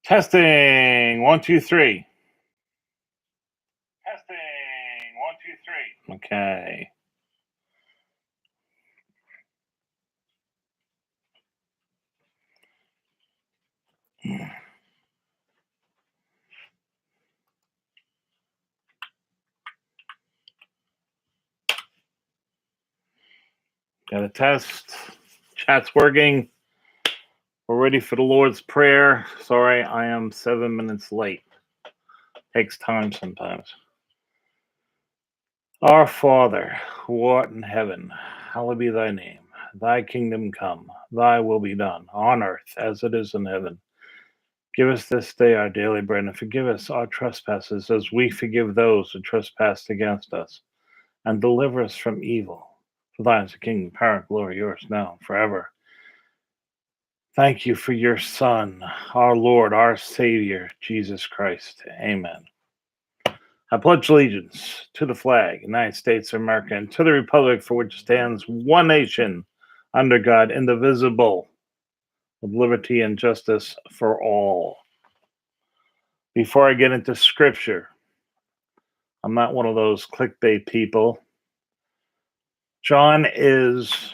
Testing. 1, 2, 3. Testing. 1, 2, 3. Okay. Got a test. Chat's working. We're ready for the Lord's Prayer. Sorry, I am 7 minutes late. Takes time sometimes. Our Father, who art in heaven, hallowed be thy name. Thy kingdom come, thy will be done, on earth as it is in heaven. Give us this day our daily bread, and forgive us our trespasses as we forgive those who trespass against us. And deliver us from evil. For thine is the kingdom, power, and glory, yours now and forever. Thank you for your Son, our Lord, our Savior, Jesus Christ. Amen. I pledge allegiance to the flag, United States of America, and to the republic for which stands one nation, under God, indivisible, with liberty and justice for all. Before I get into scripture, I'm not one of those clickbait people. John is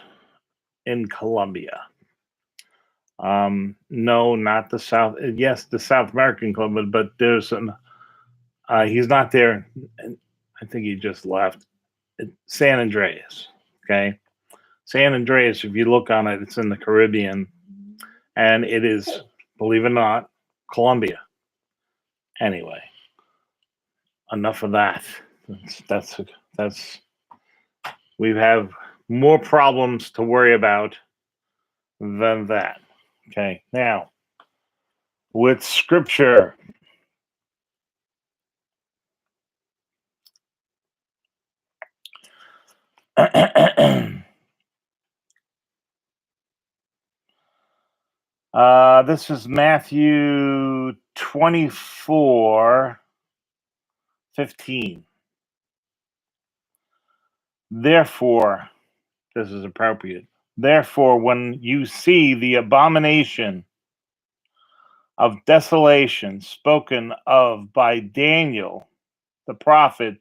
in Colombia. No, not the South. Yes, the South American Club, but there's an. He's not there. I think he just left. San Andreas. Okay, San Andreas. If you look on it, it's in the Caribbean, and it is, believe it or not, Colombia. Anyway, enough of that. That's. We have more problems to worry about than that. Okay, now with scripture. This is Matthew 24:15. Therefore, this is appropriate. Therefore, when you see the abomination of desolation spoken of by Daniel the prophet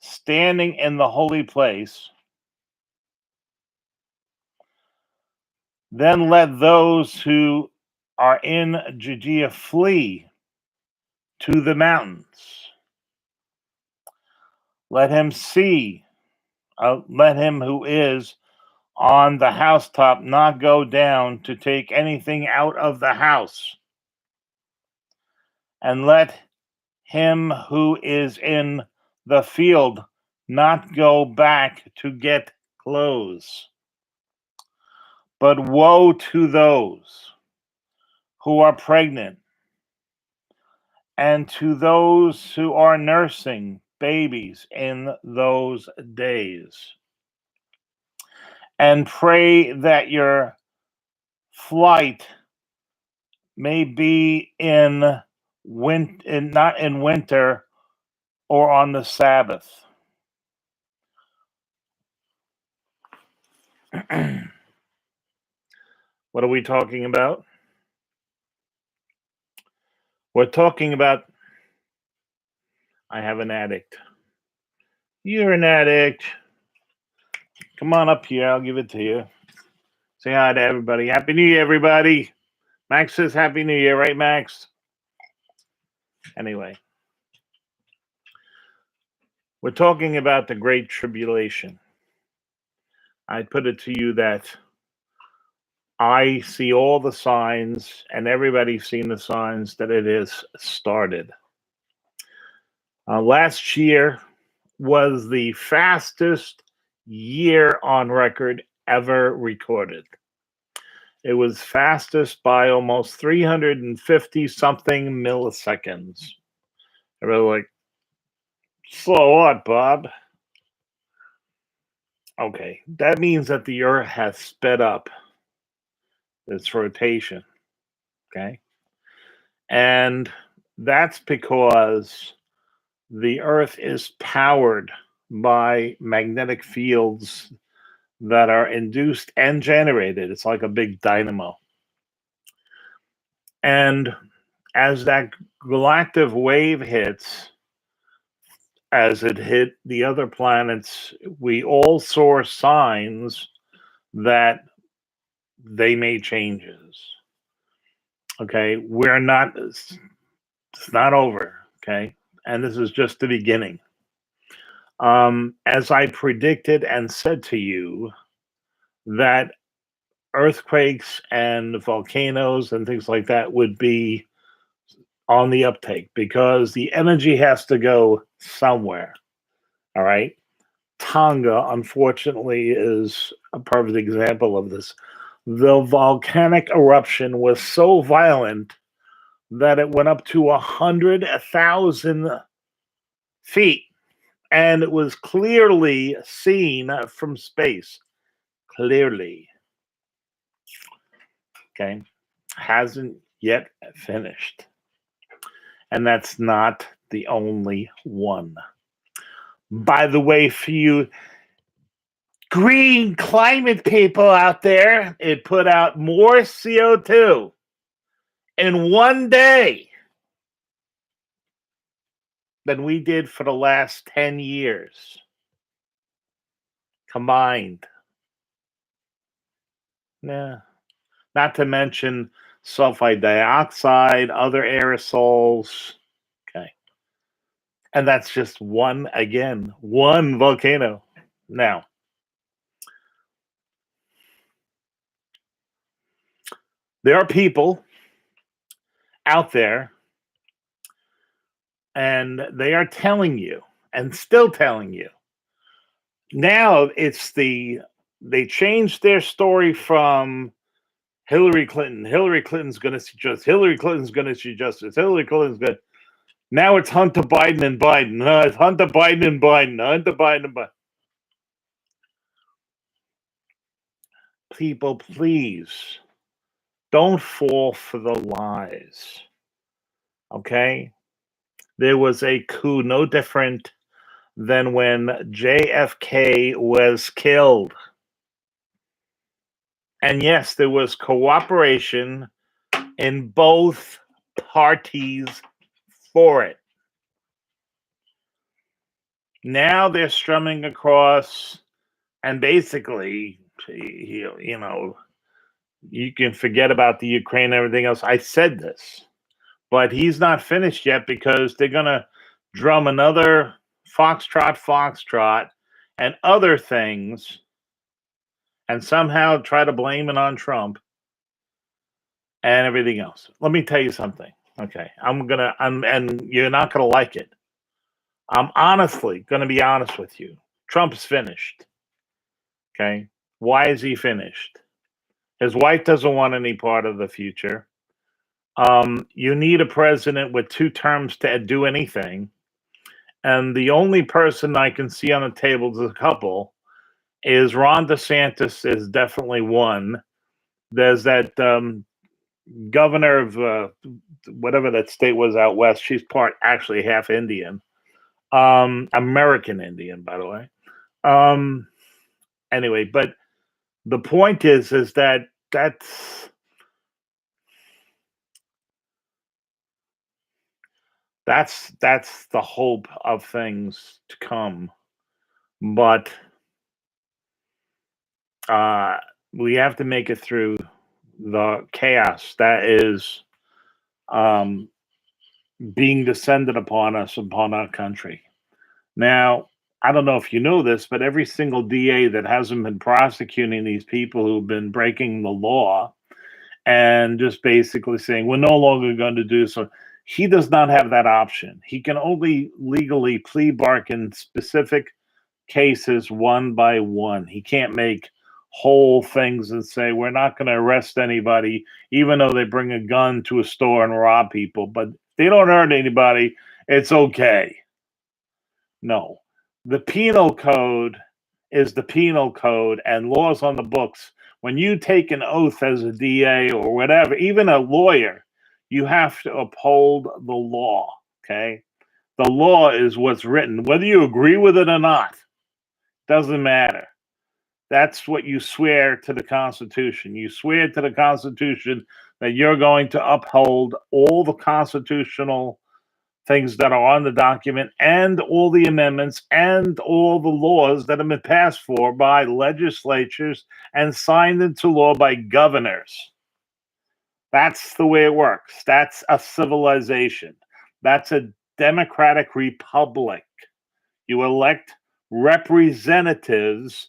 standing in the holy place, then let those who are in Judea flee to the mountains. Let him who is on the housetop not go down to take anything out of the house. And let him who is in the field not go back to get clothes. But woe to those who are pregnant and to those who are nursing babies in those days. And pray that your flight may be not in winter or on the Sabbath. What are we talking about? We're talking about, I have an addict. You're an addict. Come on up here. I'll give it to you. Say hi to everybody. Happy New Year, everybody. Max says Happy New Year, right, Max? Anyway, we're talking about the Great Tribulation. I put it to you that I see all the signs, and everybody's seen the signs that it has started. Last year was the fastest year on record ever recorded. It was fastest by almost 350 something milliseconds. I was like, slow what, Bob? Okay, that means that the Earth has sped up its rotation. Okay. And that's because the Earth is powered by magnetic fields that are induced and generated. It's like a big dynamo. And As that galactic wave hits, as it hit the other planets, we all saw signs that they made changes. Okay, it's not over. Okay, and this is just the beginning. As I predicted and said to you, that earthquakes and volcanoes and things like that would be on the uptake because the energy has to go somewhere. All right. Tonga, unfortunately, is a perfect example of this. The volcanic eruption was so violent that it went up to 100,000 feet, and it was clearly seen from space. Clearly. Okay. Hasn't yet finished. And that's not the only one. By the way, for you green climate people out there, it put out more CO2 in one day than we did for the last 10 years combined. Yeah. Not to mention sulfide dioxide, other aerosols. Okay. And that's just one volcano. Now, there are people out there and they are telling you and still telling you. Now they changed their story from Hillary Clinton. Hillary Clinton's going to see justice. Hillary Clinton's going to see justice. Hillary Clinton's going. Now it's Hunter Biden and Biden. It's Hunter Biden and Biden. Hunter Biden and Biden. People, please don't fall for the lies. Okay? There was a coup no different than when JFK was killed. And yes, there was cooperation in both parties for it. Now they're strumming across, and basically, you can forget about the Ukraine and everything else. I said this, but he's not finished yet because they're going to drum another foxtrot, and other things, and somehow try to blame it on Trump and everything else. Let me tell you something. Okay, and you're not gonna like it. I'm honestly gonna be honest with you. Trump's finished. Okay, why is he finished? His wife doesn't want any part of the future. You need a president with 2 terms to do anything. And the only person I can see on the table, there's a couple, is Ron DeSantis is definitely one. There's that governor of whatever that state was out west. She's actually half Indian, American Indian, by the way. Anyway, but the point is that that's the hope of things to come. But we have to make it through the chaos that is being descended upon us, upon our country. Now, I don't know if you know this, but every single DA that hasn't been prosecuting these people who've been breaking the law and just basically saying, we're no longer going to do so, he does not have that option. He can only legally plea bargain specific cases one by one. He can't make whole things and say, we're not going to arrest anybody, even though they bring a gun to a store and rob people. But if they don't hurt anybody, it's okay. No. The penal code is the penal code and laws on the books. When you take an oath as a DA or whatever, even a lawyer, you have to uphold the law, okay? The law is what's written. Whether you agree with it or not, doesn't matter. That's what you swear to the Constitution. You swear to the Constitution that you're going to uphold all the constitutional things that are on the document and all the amendments and all the laws that have been passed for by legislatures and signed into law by governors. That's the way it works. That's a civilization. That's a democratic republic. You elect representatives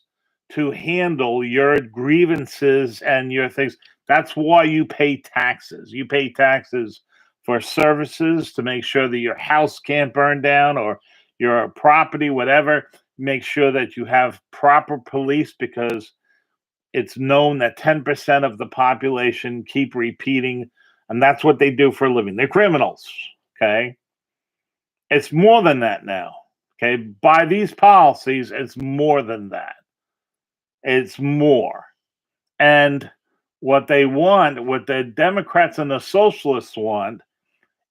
to handle your grievances and your things. That's why you pay taxes. You pay taxes for services to make sure that your house can't burn down or your property, whatever. Make sure that you have proper police because it's known that 10% of the population keep repeating, and that's what they do for a living. They're criminals. Okay. It's more than that now. Okay. By these policies, it's more than that. It's more. And what they want, what the Democrats and the socialists want,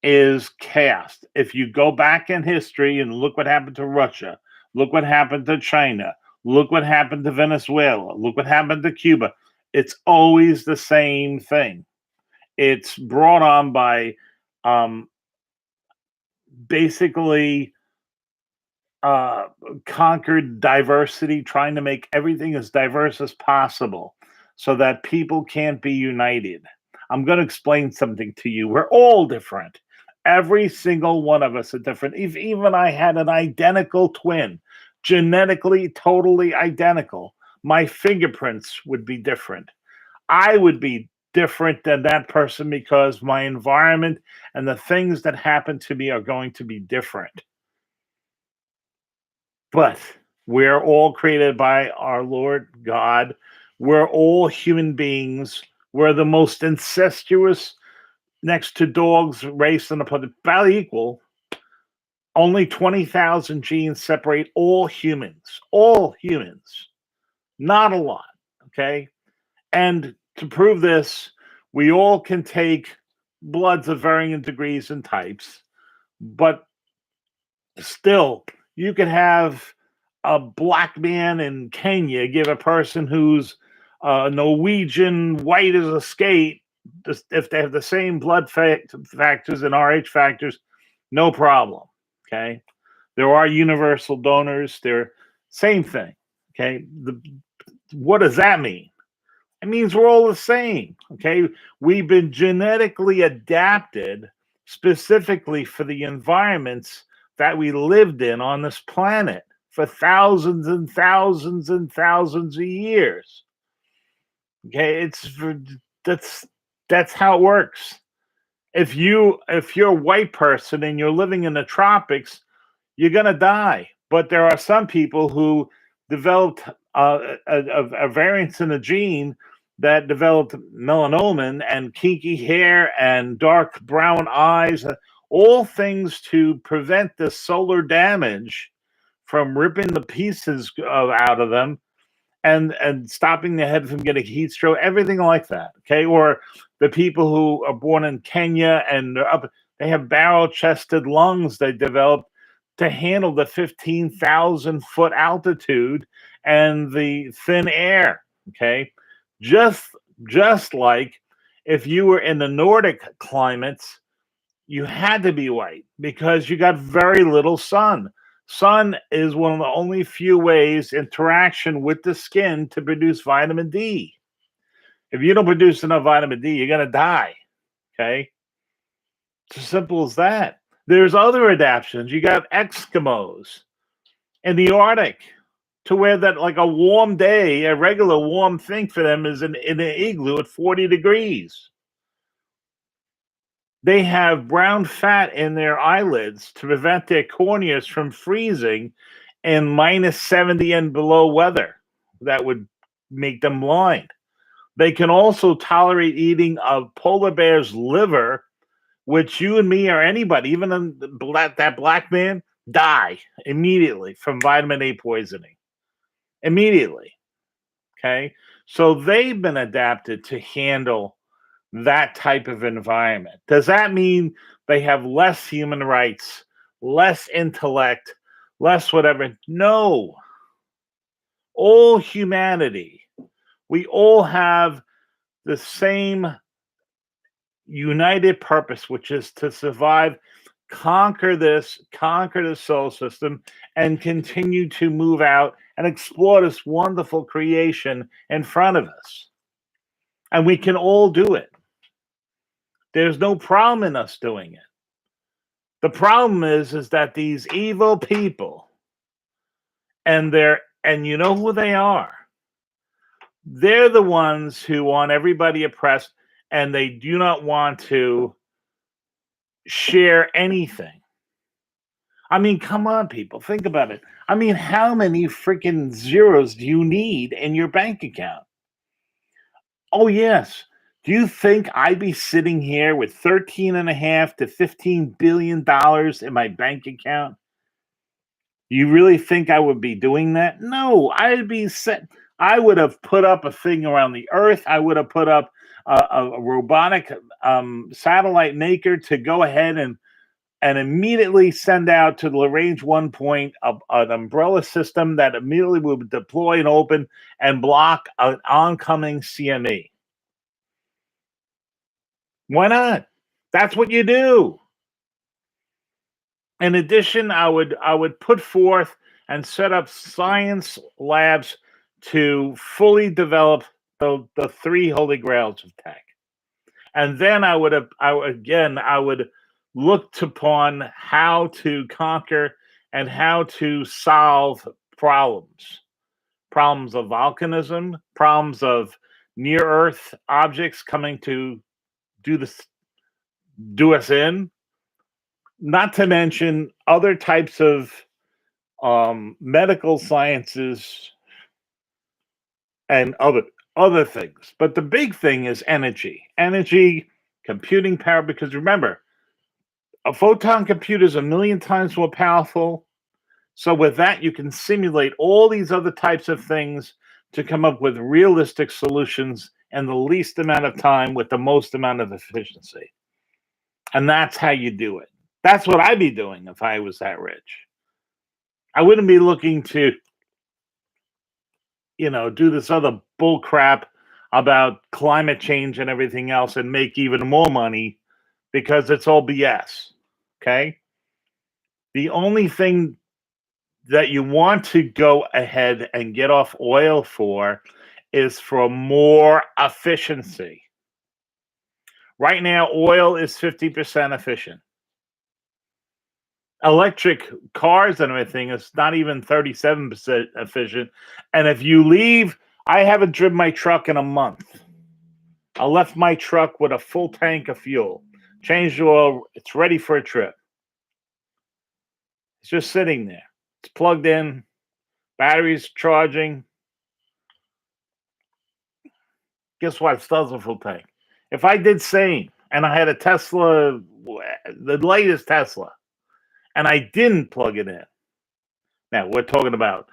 is chaos. If you go back in history and look what happened to Russia, look what happened to China, look what happened to Venezuela, look what happened to Cuba, it's always the same thing. It's brought on by basically conquered diversity, trying to make everything as diverse as possible so that people can't be united. I'm going to explain something to you. We're all different. Every single one of us are different. If even I had an identical twin, genetically totally identical, my fingerprints would be different. I would be different than that person because my environment and the things that happen to me are going to be different. But we're all created by our Lord God. We're all human beings. We're the most incestuous, next to dogs, race on the planet, about equal. Only 20,000 genes separate all humans. All humans. Not a lot. Okay. And to prove this, we all can take bloods of varying degrees and types, but still, you could have a black man in Kenya give a person who's Norwegian, white as a skate, if they have the same blood factors and RH factors, no problem. Okay. There are universal donors. They're same thing. Okay. What does that mean? It means we're all the same. Okay. We've been genetically adapted specifically for the environments that we lived in on this planet for thousands and thousands and thousands of years. Okay, that's how it works. If you're a white person and you're living in the tropics, you're gonna die. But there are some people who developed a variance in a gene that developed melanoma and kinky hair and dark brown eyes, all things to prevent the solar damage from ripping the pieces out of them and stopping the head from getting heat stroke, everything like that. Okay, or the people who are born in Kenya and they have barrel-chested lungs they developed to handle the 15,000-foot altitude and the thin air. Okay, just like if you were in the Nordic climates, you had to be white because you got very little sun. Sun is one of the only few ways interaction with the skin to produce vitamin D. If you don't produce enough vitamin D, you're going to die. Okay. It's as simple as that. There's other adaptations. You got Eskimos in the Arctic to where that like a warm day, a regular warm thing for them is in an igloo at 40 degrees. They have brown fat in their eyelids to prevent their corneas from freezing in minus 70 and below weather. That would make them blind. They can also tolerate eating a polar bear's liver, which you and me or anybody, even that black man, die immediately from vitamin A poisoning. Immediately. Okay. So they've been adapted to handle that type of environment. Does that mean they have less human rights, less intellect, less whatever? No. all humanity, we all have the same united purpose, which is to survive, conquer the solar system, and continue to move out and explore this wonderful creation in front of us. And we can all do it. There's no problem in us doing it. The problem is that these evil people, and you know who they are. They're the ones who want everybody oppressed, and they do not want to share anything. I mean, come on, people, think about it. I mean, how many freaking zeros do you need in your bank account? Oh, yes. Do you think I'd be sitting here with $13.5 to $15 billion in my bank account? You really think I would be doing that? No, I'd be set. I would have put up a thing around the earth. I would have put up a robotic satellite maker to go ahead and immediately send out to the Lagrange 1 point an umbrella system that immediately would deploy and open and block an oncoming CME. Why not? That's what you do. In addition, I would put forth and set up science labs to fully develop the three holy grails of tech. And then I would look upon how to conquer and how to solve problems of volcanism, problems of near Earth objects coming to do us in, not to mention other types of medical sciences and other things. But the big thing is energy, computing power, because remember, a photon computer is 1,000,000 times more powerful. So with that, you can simulate all these other types of things to come up with realistic solutions in the least amount of time with the most amount of efficiency. And that's how you do it. That's what I'd be doing if I was that rich. I wouldn't be looking to, do this other bull crap about climate change and everything else and make even more money, because it's all BS. Okay? The only thing that you want to go ahead and get off oil for is for more efficiency. Right now, oil is 50% efficient. Electric cars and everything is not even 37% efficient. And if you leave, I haven't driven my truck in a month. I left my truck with a full tank of fuel, changed the oil, it's ready for a trip. It's just sitting there. It's plugged in, batteries charging. Guess what? It still has a full tank. If I did same and I had a Tesla, the latest Tesla, and I didn't plug it in. Now, we're talking about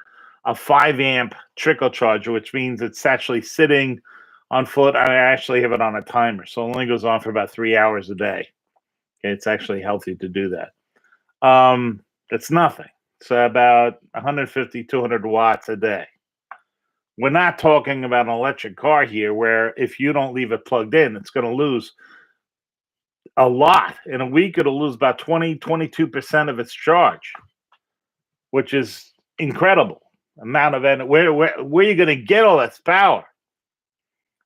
a 5 amp trickle charger, which means it's actually sitting on foot. I actually have it on a timer, so it only goes on for about 3 hours a day. Okay, it's actually healthy to do that. It's nothing. It's about 150, 200 watts a day. We're not talking about an electric car here where if you don't leave it plugged in, it's going to lose a lot. In a week, it'll lose about 20, 22% of its charge, which is incredible amount of energy. Where are you going to get all that power?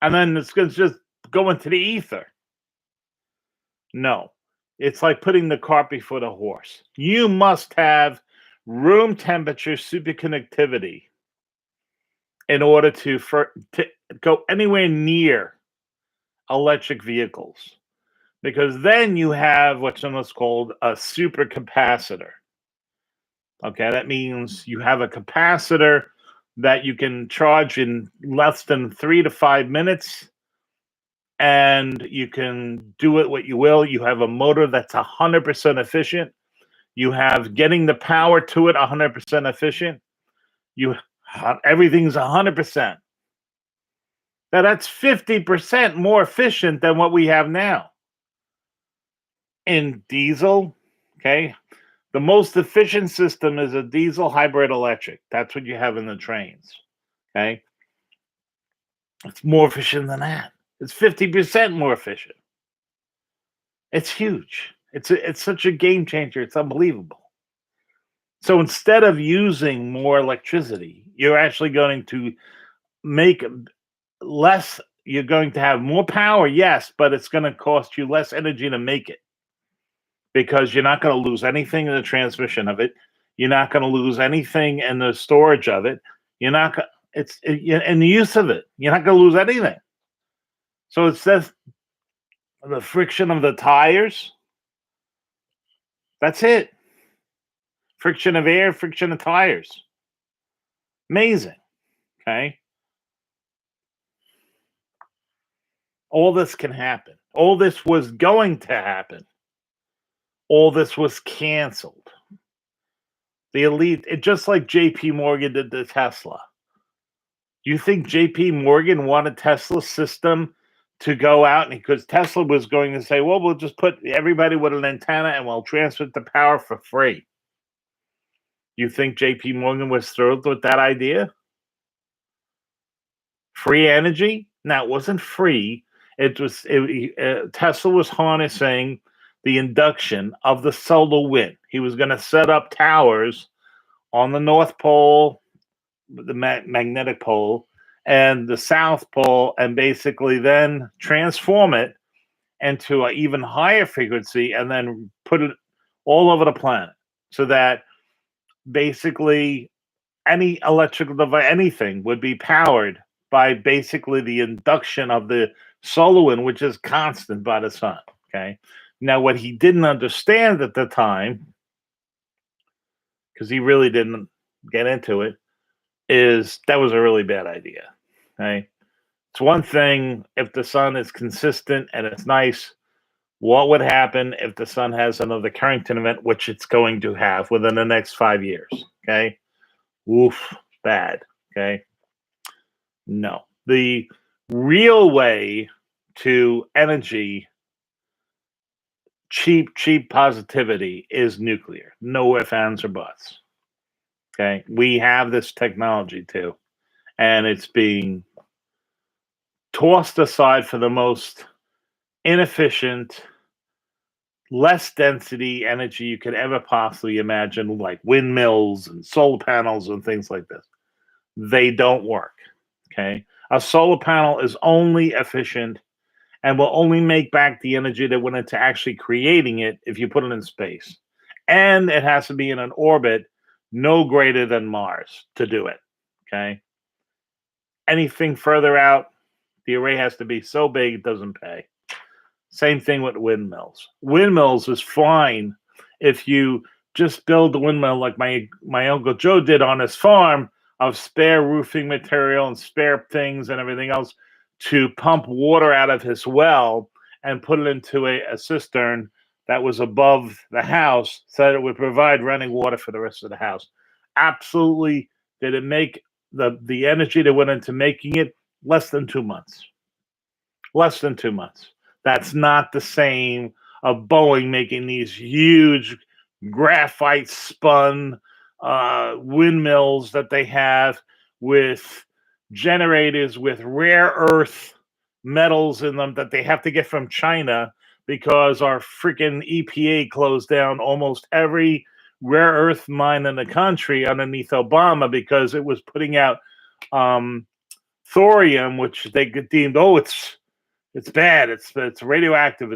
And then it's going to just go into the ether. No, it's like putting the cart before the horse. You must have room temperature superconductivity in order to go anywhere near electric vehicles, because then you have what's called a supercapacitor. Okay, that means you have a capacitor that you can charge in less than 3 to 5 minutes, and you can do it what you will. You have a motor that's 100% efficient. You have getting the power to it 100% efficient. Everything's 100%. Now that's 50% more efficient than what we have now. In diesel, okay, the most efficient system is a diesel hybrid electric. That's what you have in the trains. Okay. It's more efficient than that. It's 50% more efficient. It's huge. It's such a game changer. It's unbelievable. So instead of using more electricity, you're actually going to make less. You're going to have more power, yes, but it's going to cost you less energy to make it because you're not going to lose anything in the transmission of it. You're not going to lose anything in the storage of it. You're not. In the use of it. You're not going to lose anything. So it says the friction of the tires. That's it. Friction of air, friction of tires. Amazing. Okay. All this can happen. All this was going to happen. All this was canceled. The elite, just like JP Morgan did to Tesla. You think JP Morgan wanted Tesla's system to go out, and because Tesla was going to say, well, we'll just put everybody with an antenna and we'll transfer the power for free. You think JP Morgan was thrilled with that idea? Free energy? Now, it wasn't free. Tesla was harnessing the induction of the solar wind. He was going to set up towers on the North Pole, the magnetic pole, and the South Pole, and basically then transform it into an even higher frequency and then put it all over the planet so that basically any electrical device, anything would be powered by basically the induction of the solar wind, which is constant by the sun. Okay. Now, what he didn't understand at the time, because he really didn't get into it, is that was a really bad idea. Okay. It's one thing if the sun is consistent and it's nice. What would happen if the sun has another Carrington event, which it's going to have within the next 5 years? Okay. Oof, bad. Okay. No. The real way to energy, cheap positivity is nuclear. No ifs, ands, or buts. Okay. We have this technology too, and it's being tossed aside for the most inefficient, less density energy you could ever possibly imagine, like windmills and solar panels and things like this. They don't work. Okay. A solar panel is only efficient and will only make back the energy that went into actually creating it if you put it in space. And it has to be in an orbit no greater than Mars to do it. Okay. Anything further out, the array has to be so big it doesn't pay. Same thing with windmills. Windmills is fine if you just build the windmill like my Uncle Joe did on his farm, of spare roofing material and spare things and everything else to pump water out of his well and put it into a cistern that was above the house so that it would provide running water for the rest of the house. Absolutely. Did it make the energy that went into making it? Less than 2 months. Less than 2 months. That's not the same of Boeing making these huge graphite spun windmills that they have with generators with rare earth metals in them that they have to get from China because our freaking EPA closed down almost every rare earth mine in the country underneath Obama because it was putting out thorium, which they deemed, it's bad, it's radioactive,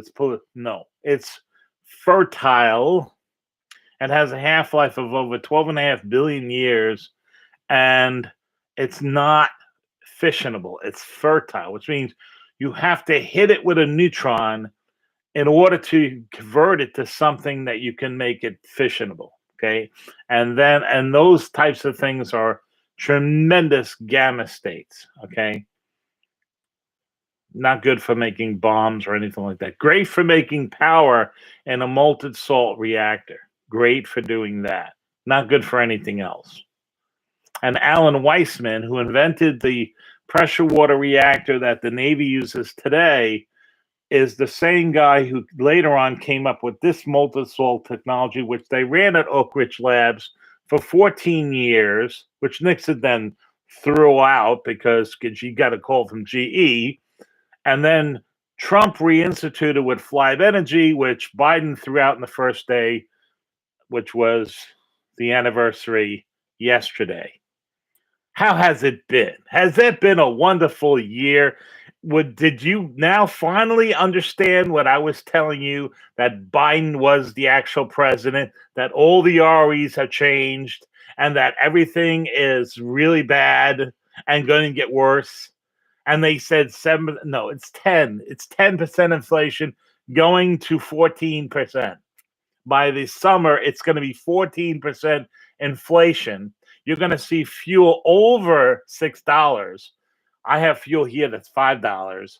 no, it's fertile and has a half-life of over 12.5 billion years, and it's not fissionable. It's fertile, which means you have to hit it with a neutron in order to convert it to something that you can make it fissionable. Okay, and those types of things are tremendous gamma states. Okay, not good for making bombs or anything like that. Great for making power in a molten salt reactor. Great for doing that. Not good for anything else. And Alan Weissman, who invented the pressure water reactor that the Navy uses today, is the same guy who later on came up with this molten salt technology, which they ran at Oak Ridge Labs for 14 years, which Nixon then threw out because she got a call from GE. And then Trump reinstituted with Flight Energy, which Biden threw out in the first day, which was the anniversary yesterday. How has it been? Has it been a wonderful year? Did you now finally understand what I was telling you, that Biden was the actual president, that all the ROEs have changed, and that everything is really bad and going to get worse? And they said it's 10% inflation going to 14%. By the summer, it's going to be 14% inflation. You're going to see fuel over $6. I have fuel here that's $5,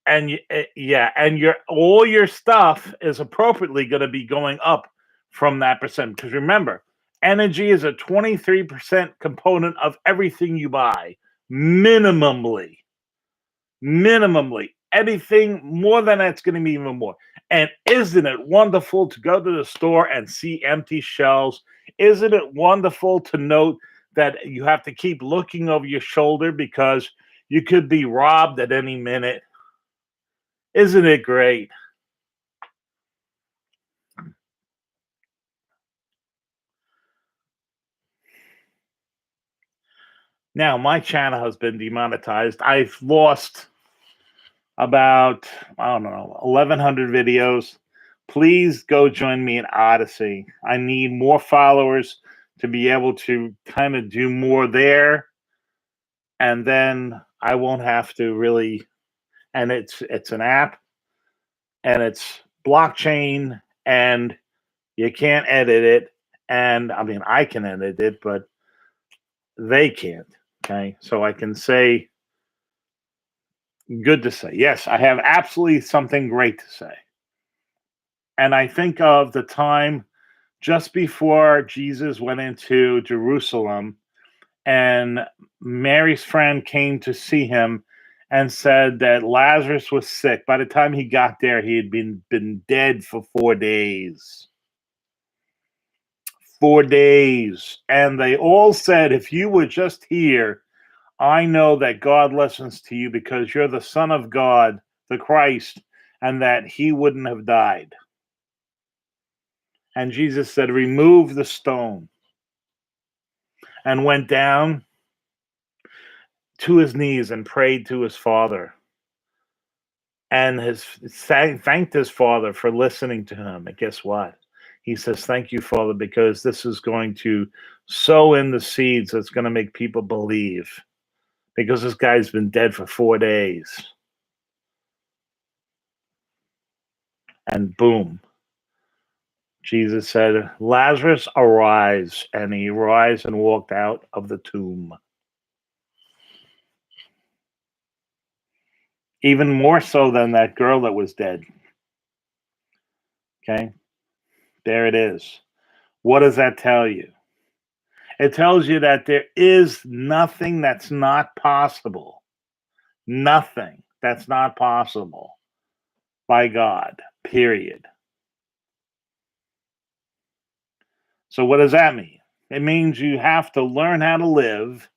and all your stuff is appropriately going to be going up from that percent. Because remember, energy is a 23% component of everything you buy, minimally. Anything more than that's going to be even more. And isn't it wonderful to go to the store and see empty shelves? Isn't it wonderful to note that you have to keep looking over your shoulder because you could be robbed at any minute? Isn't it great? Now, my channel has been demonetized. I've lost about, I don't know, 1,100 videos. Please go join me in Odyssey. I need more followers to be able to kind of do more there. And then I won't have to really, and it's an app, and it's blockchain, and you can't edit it. And I mean, I can edit it, but they can't. Okay. So I can say, good to say. Yes, I have absolutely something great to say. And I think of the time just before Jesus went into Jerusalem, and Mary's friend came to see him and said that Lazarus was sick. By the time he got there, he had been dead for 4 days. 4 days. And they all said, if you were just here, I know that God listens to you because you're the Son of God, the Christ, and that he wouldn't have died. And Jesus said, remove the stone. And went down to his knees and prayed to his Father. And thanked his Father for listening to him. And guess what? He says, thank you, Father, because this is going to sow in the seeds that's going to make people believe. Because this guy's been dead for 4 days. And boom. Jesus said, Lazarus, arise. And he arose and walked out of the tomb. Even more so than that girl that was dead. Okay? There it is. What does that tell you? It tells you that there is nothing that's not possible. Nothing that's not possible by God, period. So what does that mean? It means you have to learn how to live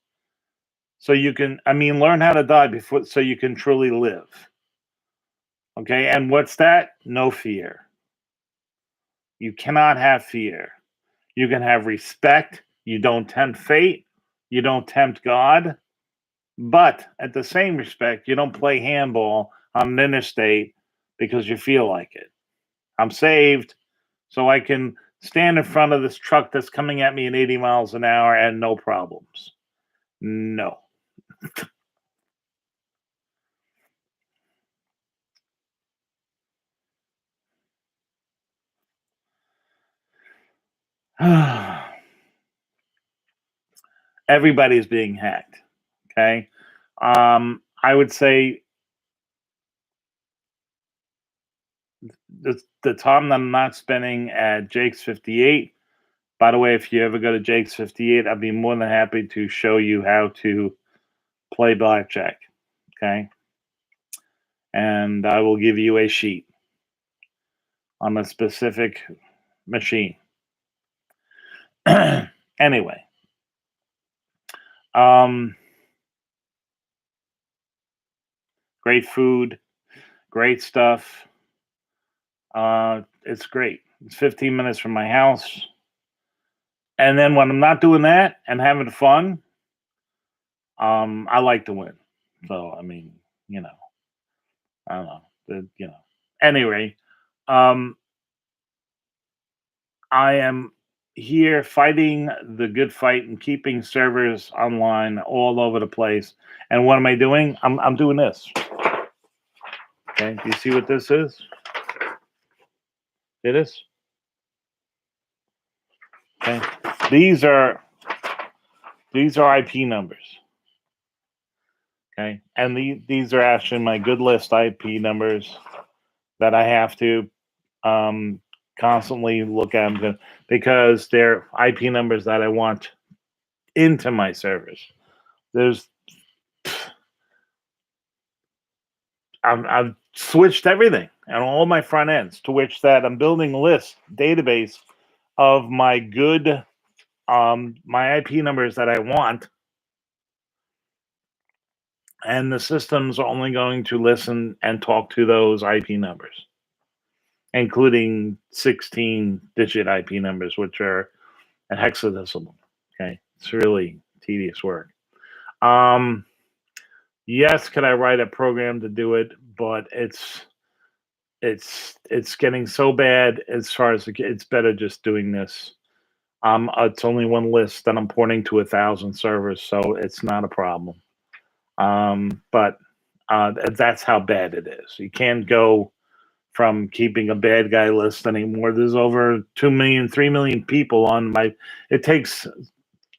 so you can, learn how to die before so you can truly live. Okay, and what's that? No fear. You cannot have fear. You can have respect. You don't tempt fate. You don't tempt God. But at the same respect, you don't play handball on an interstate because you feel like it. I'm saved, so I can stand in front of this truck that's coming at me at 80 miles an hour and no problems. No. Everybody's being hacked. Okay. I would say the time that I'm not spending at Jake's 58. By the way, if you ever go to Jake's 58, I'd be more than happy to show you how to play blackjack. Okay. And I will give you a sheet on a specific machine. Anyway, Great food, great stuff. It's great. It's 15 minutes from my house. And then when I'm not doing that and having fun, I like to win. So I mean, you know, I don't know. Anyway, um, I am here fighting the good fight and keeping servers online all over the place. And what am I doing? I'm doing this. Okay, do you see what this is? It is. Okay, these are IP numbers. Okay, and these are actually my good list IP numbers that I have to um, constantly look at them because they're IP numbers that I want into my servers. There's I've switched everything and all my front ends to which that I'm building a list database of my good my IP numbers that I want, and the system's only going to listen and talk to those IP numbers, including 16-digit IP numbers, which are a hexadecimal. Okay, it's really tedious work. Yes, could I write a program to do it? But it's getting so bad as far as it's better just doing this. It's only one list that I'm porting to 1,000 servers, so it's not a problem. But that's how bad it is. You can't go from keeping a bad guy list anymore. There's over 2 million, 3 million people on my. It takes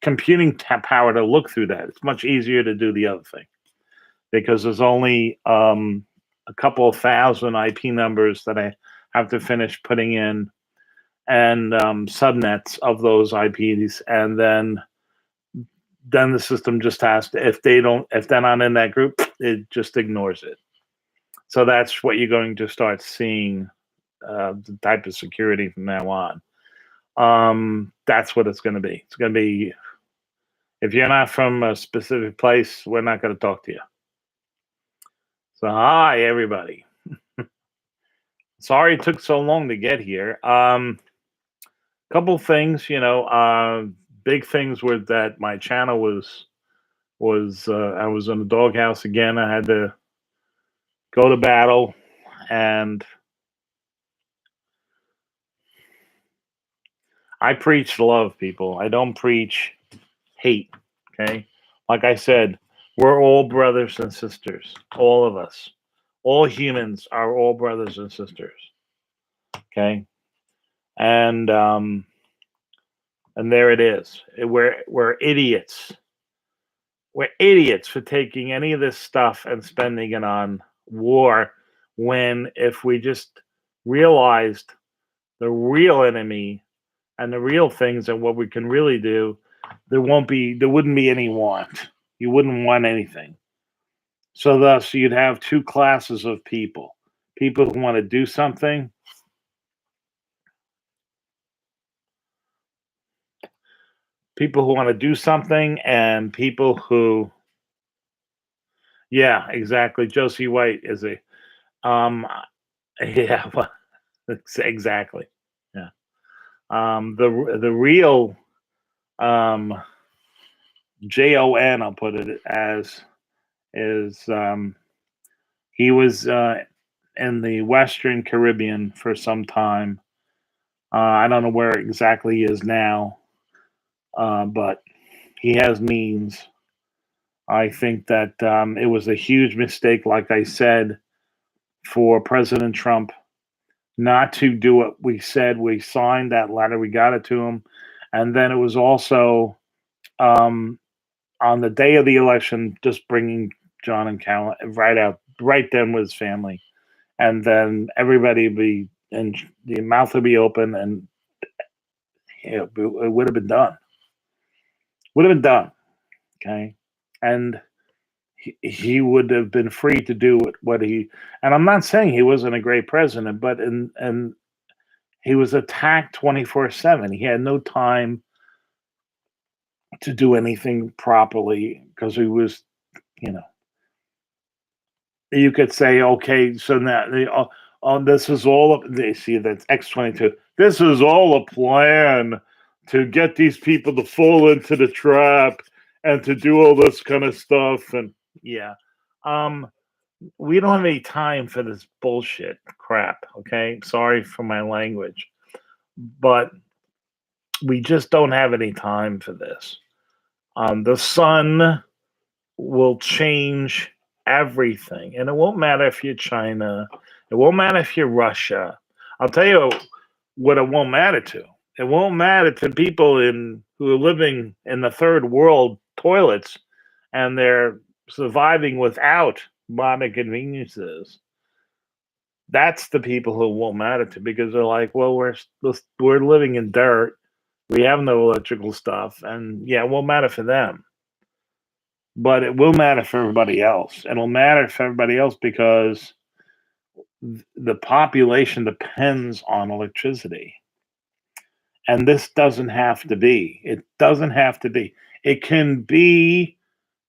computing power to look through that. It's much easier to do the other thing because there's only a couple of thousand IP numbers that I have to finish putting in, and subnets of those IPs, and then the system just has to, if they're not in that group, it just ignores it. So that's what you're going to start seeing, the type of security from now on. That's what it's going to be. It's going to be, if you're not from a specific place, we're not going to talk to you. So hi everybody. Sorry it took so long to get here. Couple things, big things were that my channel was I was in the doghouse again. I had to go to battle, and I preach love, people. I don't preach hate. Okay, like I said, we're all brothers and sisters. All of us, all humans are all brothers and sisters. Okay, and there it is. We're idiots. We're idiots for taking any of this stuff and spending it on war, when if we just realized the real enemy and the real things and what we can really do, there wouldn't be any want. You wouldn't want anything. So thus you'd have two classes of people. People who want to do something, and people who, yeah, exactly. Josie White is a yeah, well, exactly. Yeah. The real JON, I'll put it as, is he was in the Western Caribbean for some time. I don't know where exactly he is now, but he has means. I think that it was a huge mistake, like I said, for President Trump not to do what we said. We signed that letter, we got it to him, and then it was also on the day of the election, just bringing John and Cal right then with his family, and then everybody would be, and the mouth would be open, and it would have been done. Would have been done. Okay, and he would have been free to do what he. And I'm not saying he wasn't a great president, but and he was attacked 24/7. He had no time to do anything properly because he was, you know, you could say, okay, so now this is all they see that's X-22. This is all a plan to get these people to fall into the trap and to do all this kind of stuff. And yeah, um, we don't have any time for this bullshit crap. Okay, sorry for my language, but we just don't have any time for this. The sun will change everything. And it won't matter if you're China, it won't matter if you're Russia. I'll tell you what it won't matter to. It won't matter to people who are living in the third world toilets and they're surviving without modern conveniences. That's the people who it won't matter to because they're like, well, we're living in dirt. We have no electrical stuff, and yeah, it won't matter for them, but it will matter for everybody else. It'll matter for everybody else because the population depends on electricity. And this doesn't have to be. It doesn't have to be. It can be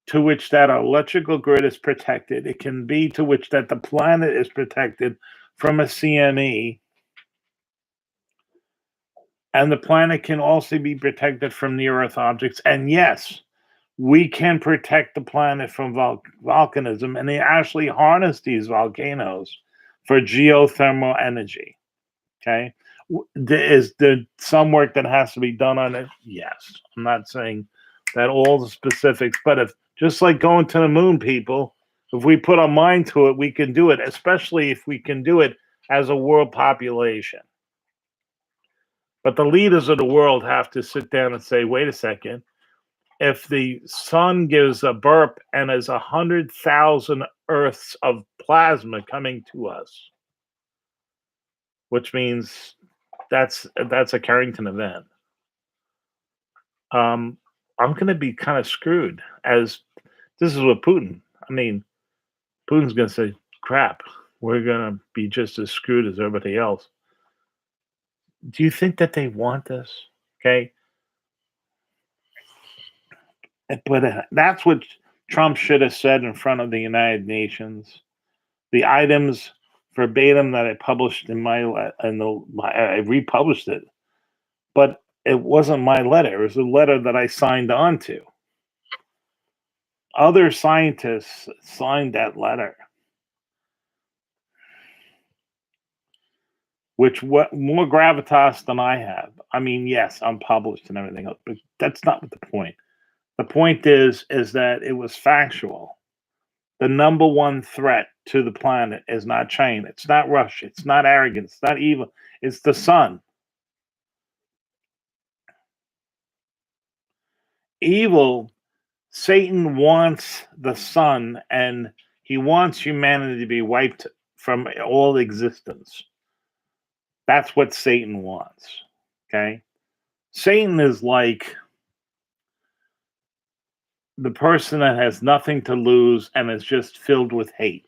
to which that electrical grid is protected. It can be to which that the planet is protected from a CME. And the planet can also be protected from near Earth objects. And yes, we can protect the planet from volcanism, and they actually harness these volcanoes for geothermal energy. Okay, is there some work that has to be done on it? Yes, I'm not saying that all the specifics, but if just like going to the moon, people, if we put our mind to it, we can do it. Especially if we can do it as a world population. But the leaders of the world have to sit down and say, wait a second. If the sun gives a burp and there's 100,000 Earths of plasma coming to us, which means that's a Carrington event. I'm going to be kind of screwed. As this is what Putin. I mean, Putin's going to say, "Crap, we're going to be just as screwed as everybody else." Do you think that they want this? Okay, but that's what Trump should have said in front of the United Nations. The items verbatim that I published I republished it, but it wasn't my letter. It was a letter that I signed on to. Other scientists signed that letter, which what more gravitas than I have. I mean, yes, I'm published and everything else, but that's not the point. The point is that it was factual. The number one threat to the planet is not China. It's not Russia. It's not arrogance. It's not evil. It's the sun. Evil, Satan wants the sun and he wants humanity to be wiped from all existence. That's what Satan wants. Okay? Satan is like the person that has nothing to lose and is just filled with hate.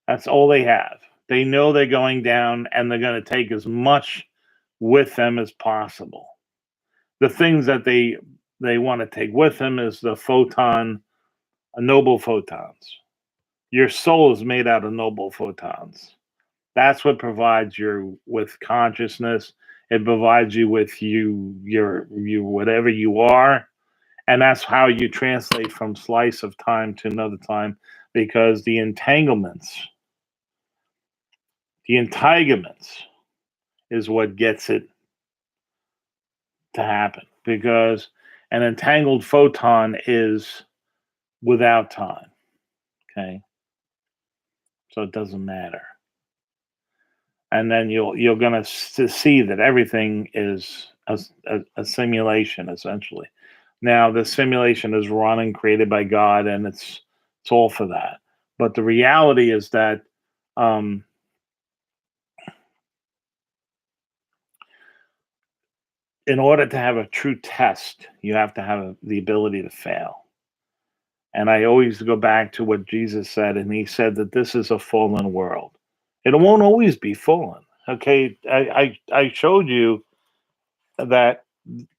That's all they have. They know they're going down and they're going to take as much with them as possible. The things that they want to take with them is the noble photons. Your soul is made out of noble photons. That's what provides you with consciousness. It provides you with your whatever you are. And that's how you translate from slice of time to another time, because the entanglements is what gets it to happen, because an entangled photon is without time. Okay. So it doesn't matter. And then you're going to see that everything is a simulation, essentially. Now, the simulation is run and created by God, and it's all for that. But the reality is that in order to have a true test, you have to have the ability to fail. And I always go back to what Jesus said, and he said that this is a fallen world. It won't always be fallen. Okay, I showed you that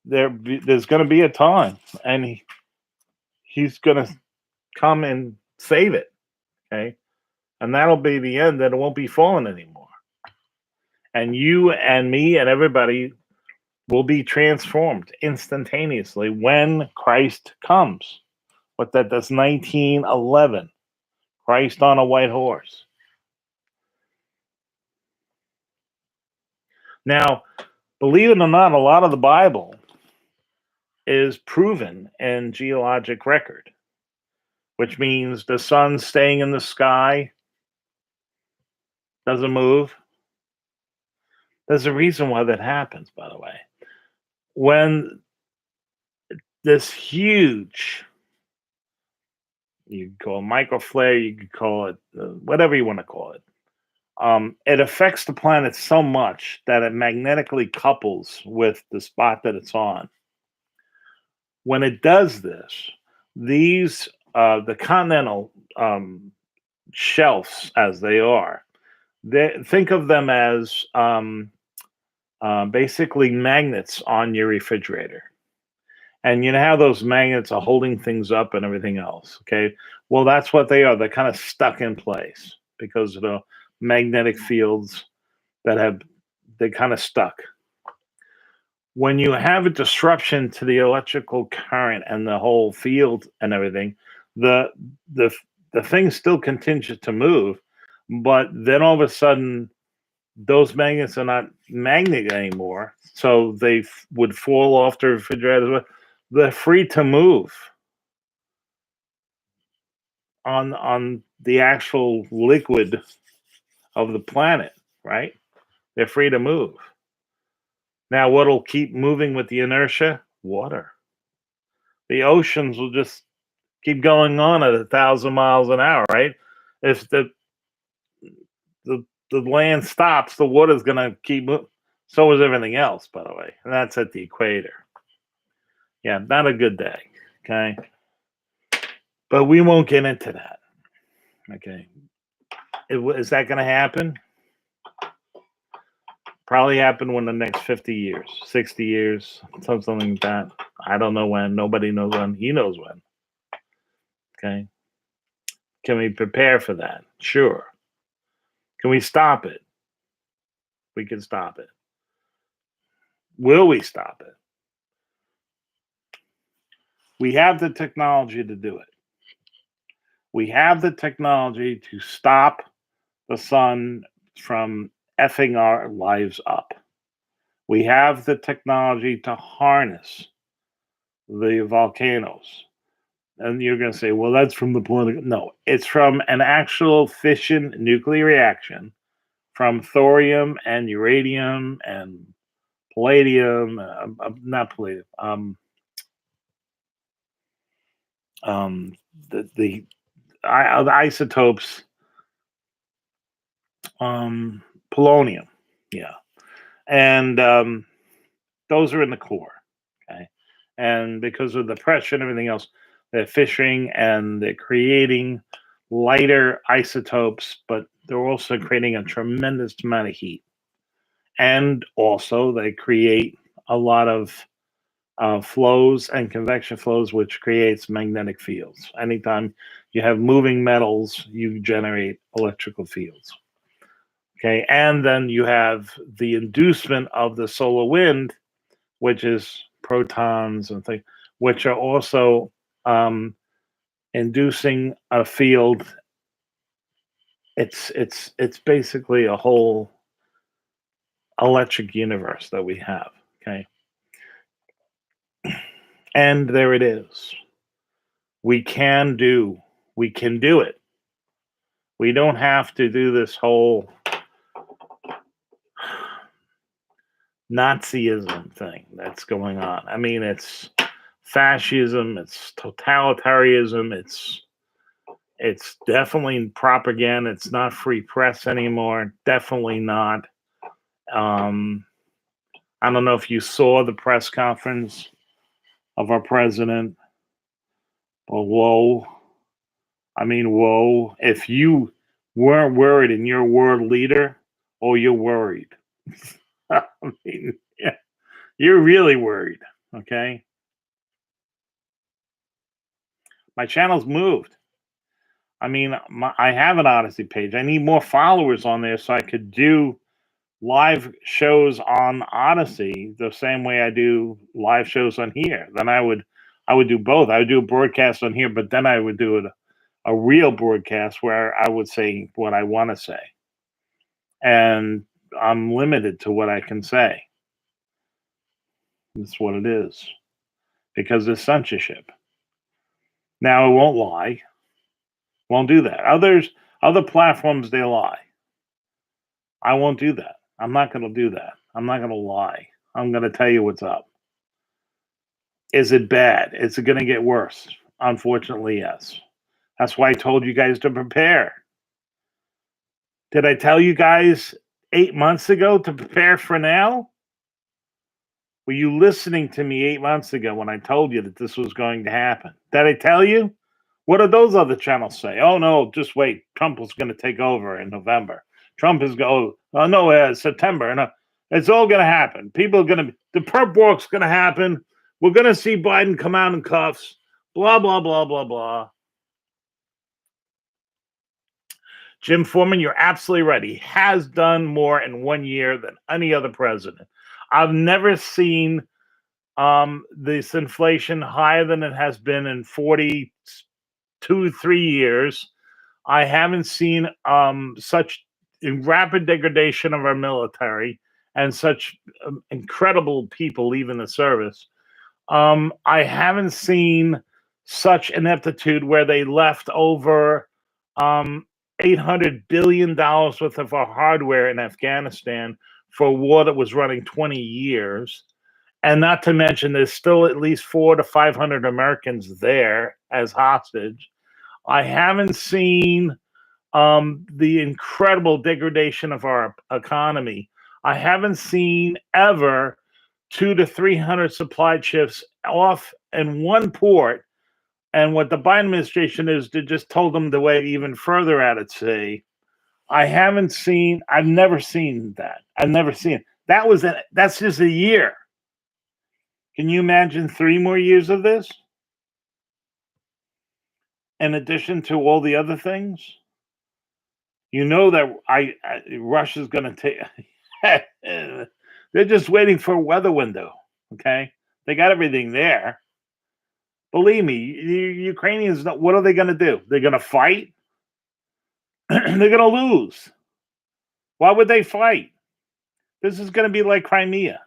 there's going to be a time, and he's going to come and save it. Okay, and that'll be the end. That it won't be fallen anymore. And you and me and everybody will be transformed instantaneously when Christ comes. What that's 1911. Christ on a white horse. Now, believe it or not, a lot of the Bible is proven in geologic record, which means the sun staying in the sky doesn't move. There's a reason why that happens, by the way. When this huge, you could call it microflare, you could call it whatever you want to call it, it affects the planet so much that it magnetically couples with the spot that it's on. When it does this, these the continental shelves, as they are, think of them as basically magnets on your refrigerator. And you know how those magnets are holding things up and everything else. Okay, well, that's what they are. They're kind of stuck in place because of the magnetic fields they're kind of stuck. When you have a disruption to the electrical current and the whole field and everything, the the the thing still continues to move, but then all of a sudden those magnets are not magnet anymore, so they would fall off the refrigerator. They're free to move on the actual liquid of the planet, right? They're free to move. Now, what'll keep moving with the inertia? Water. The oceans will just keep going on at 1,000 miles an hour, right? If the land stops, the water's going to keep moving. So is everything else, by the way, and that's at the equator. Yeah, not a good day. Okay, but we won't get into that. Okay, is that going to happen? Probably happen within the next 50 years, 60 years, something like that. I don't know when. Nobody knows when. He knows when. Okay. Can we prepare for that? Sure. Can we stop it? We can stop it. Will we stop it? We have the technology to do it. We have the technology to stop the sun from effing our lives up. We have the technology to harness the volcanoes. And you're going to say, well, that's from the political. No, it's from an actual fission nuclear reaction from thorium and uranium and palladium, not palladium, the isotopes, polonium, yeah, and those are in the core, okay, and because of the pressure and everything else, they're fishing and they're creating lighter isotopes, but they're also creating a tremendous amount of heat, and also they create a lot of flows and convection flows, which creates magnetic fields. Anytime you have moving metals, you generate electrical fields. Okay, and then you have the inducement of the solar wind, which is protons and things, which are also inducing a field. It's basically a whole electric universe that we have. Okay, and there it is. We can do it. We don't have to do this whole Nazism thing that's going on. I mean, it's fascism, it's totalitarianism, it's definitely propaganda. It's not free press anymore. Definitely not. I don't know if you saw the press conference of our president, but whoa. I mean, whoa. If you weren't worried and you're a world leader, oh, you're worried. I mean, yeah, You're really worried. Okay. My channel's moved. I mean, I have an Odyssey page. I need more followers on there so I could do live shows on Odyssey the same way I do live shows on here. Then I would do both. I would do a broadcast on here, but then I would do a real broadcast where I would say what I want to say. And I'm limited to what I can say. That's what it is. Because there's censorship. Now it won't lie. Won't do that. Other platforms they lie. I won't do that. I'm not going to do that. I'm not going to lie. I'm going to tell you what's up. Is it bad? Is it going to get worse? Unfortunately, yes. That's why I told you guys to prepare. Did I tell you guys 8 months ago to prepare for now? Were you listening to me 8 months ago when I told you that this was going to happen? Did I tell you? What did those other channels say? Oh no, just wait. Trump was going to take over in November. Trump is going. Oh no, September. No, it's all going to happen. People are going to. The perp walk's going to happen. We're going to see Biden come out in cuffs. Blah blah blah blah blah. Jim Foreman, you're absolutely right. He has done more in 1 year than any other president. I've never seen this inflation higher than it has been in 42-3 years. I haven't seen such rapid degradation of our military and such incredible people leaving the service. I haven't seen such ineptitude where they left over $800 billion worth of our hardware in Afghanistan for a war that was running 20 years. And not to mention, there's still at least 400 to 500 Americans there as hostage. I haven't seen the incredible degradation of our economy. I haven't seen ever 200 to 300 supply ships off in one port. And what the Biden administration is, they just told them to wait even further out at sea. I've never seen that. I've never seen it. That's just a year. Can you imagine 3 more years of this? In addition to all the other things? You know that Russia's going to take. They're just waiting for a weather window. Okay, they got everything there. Believe me, Ukrainians. What are they going to do? They're going to fight. They're going to lose. Why would they fight? This is going to be like Crimea,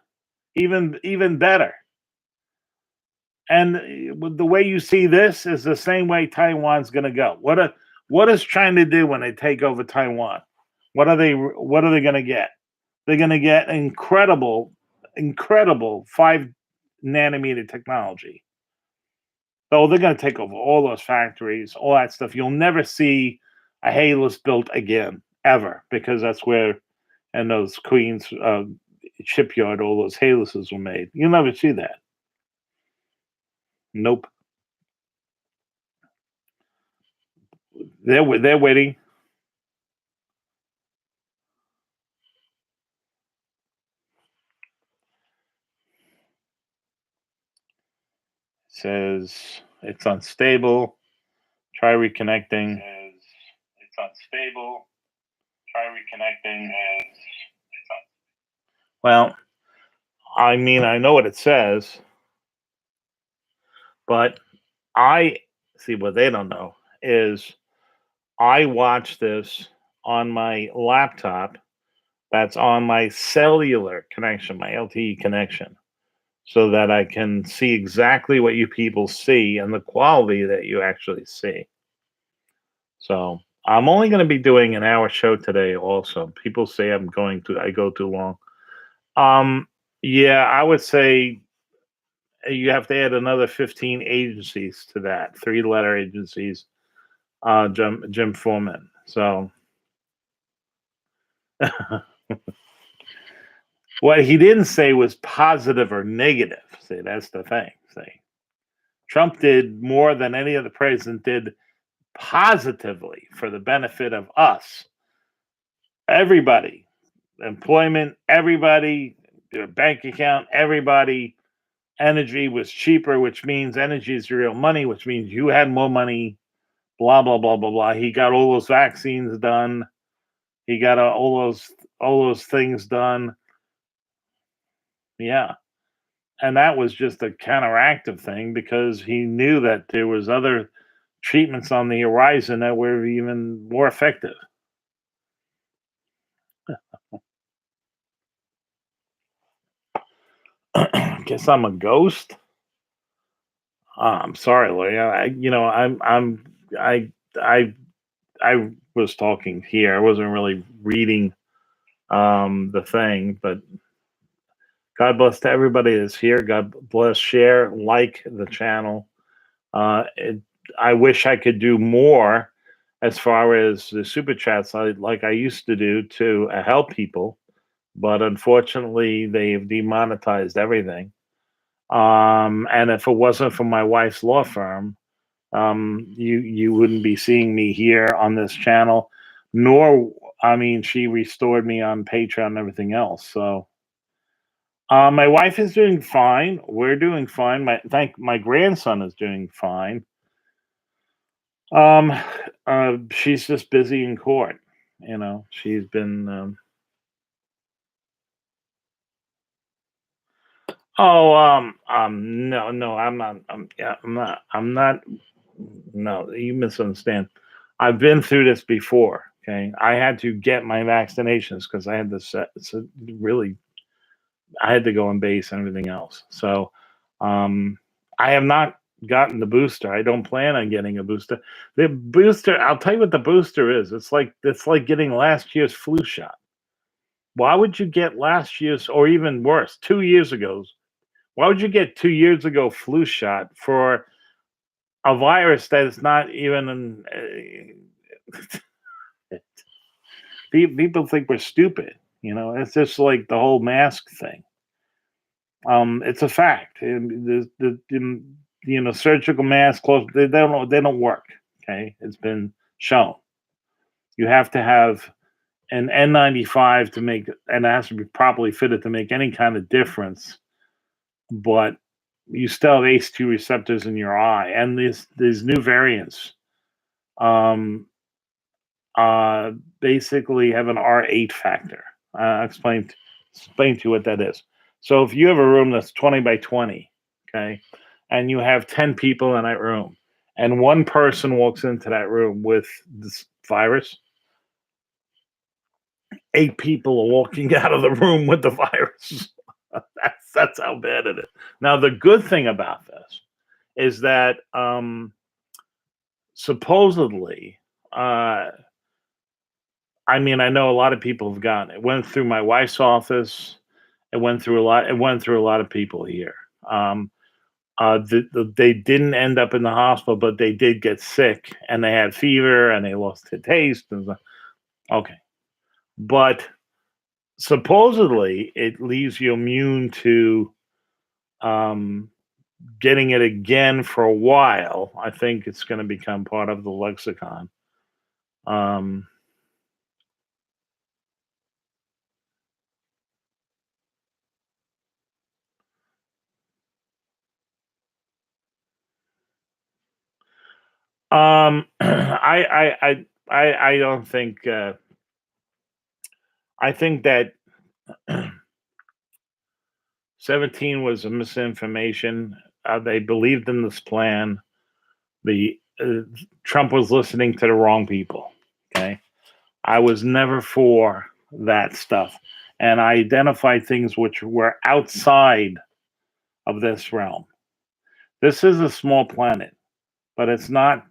even better. And the way you see this is the same way Taiwan's going to go. What is China do when they take over Taiwan? What are they going to get? They're going to get incredible 5-nanometer technology. So they're going to take over all those factories, all that stuff. You'll never see a HALES built again, ever, because that's where, and those Queens shipyard, all those HALESes were made. You'll never see that. Nope. They're waiting. Says it's unstable. Try reconnecting. It's unstable. Try reconnecting. Well, I mean, I know what it says, but I see what they don't know is I watch this on my laptop that's on my cellular connection, my LTE connection, so that I can see exactly what you people see and the quality that you actually see. So I'm only going to be doing an hour show today also. People say I go too long. Yeah, I would say you have to add another 15 agencies to that, 3-letter agencies, Jim Foreman. So what he didn't say was positive or negative. See, that's the thing. See, Trump did more than any other president did positively for the benefit of us. Everybody, employment, everybody, their bank account, everybody. Energy was cheaper, which means energy is real money, which means you had more money. Blah blah blah blah blah. He got all those vaccines done. He got all those things done. Yeah, and that was just a counteractive thing because he knew that there was other treatments on the horizon that were even more effective. Guess I'm a ghost. I'm sorry, Leah. I I was talking here. I wasn't really reading the thing, but God bless to everybody that's here. God bless. Share, like the channel. It, I wish I could do more as far as the super chats, like I used to do to help people, but unfortunately they've demonetized everything. And if it wasn't for my wife's law firm, you wouldn't be seeing me here on this channel, nor I mean she restored me on Patreon and everything else. So my wife is doing fine. We're doing fine. My grandson is doing fine. Um, she's just busy in court. She's been. Oh, no, no, I'm not. Yeah, I'm not. I'm not. No, you misunderstand. I've been through this before. Okay, I had to get my vaccinations because I had this. So really, I had to go on base and everything else. So, um, I have not gotten the booster. I don't plan on getting a booster. The booster. I'll tell you what the booster is. It's like getting last year's flu shot. Why would you get last year's, or even worse, 2 years ago? Why would you get 2 years ago flu shot for a virus that is not even people think we're stupid. It's just like the whole mask thing. It's a fact. Surgical masks, close. They don't work. Okay, it's been shown. You have to have an N95 to make, and it has to be properly fitted to make any kind of difference. But you still have ACE2 receptors in your eye, and these new variants um, basically have an R8 factor. Explain to you what that is. So if you have a room that's 20 by 20, okay, and you have 10 people in that room, and one person walks into that room with this virus, 8 people are walking out of the room with the virus. That's how bad it is. Now the good thing about this is that supposedly, uh, I mean, I know a lot of people have gotten it. It went through my wife's office. It went through a lot. It went through a lot of people here. Um, they didn't end up in the hospital, but they did get sick, and they had fever, and they lost their taste. Okay, but supposedly it leaves you immune to um, getting it again for a while. I think it's going to become part of the lexicon. Um, I don't think. I think that 17 was a misinformation. They believed in this plan. The Trump was listening to the wrong people. Okay, I was never for that stuff, and I identified things which were outside of this realm. This is a small planet, but it's not.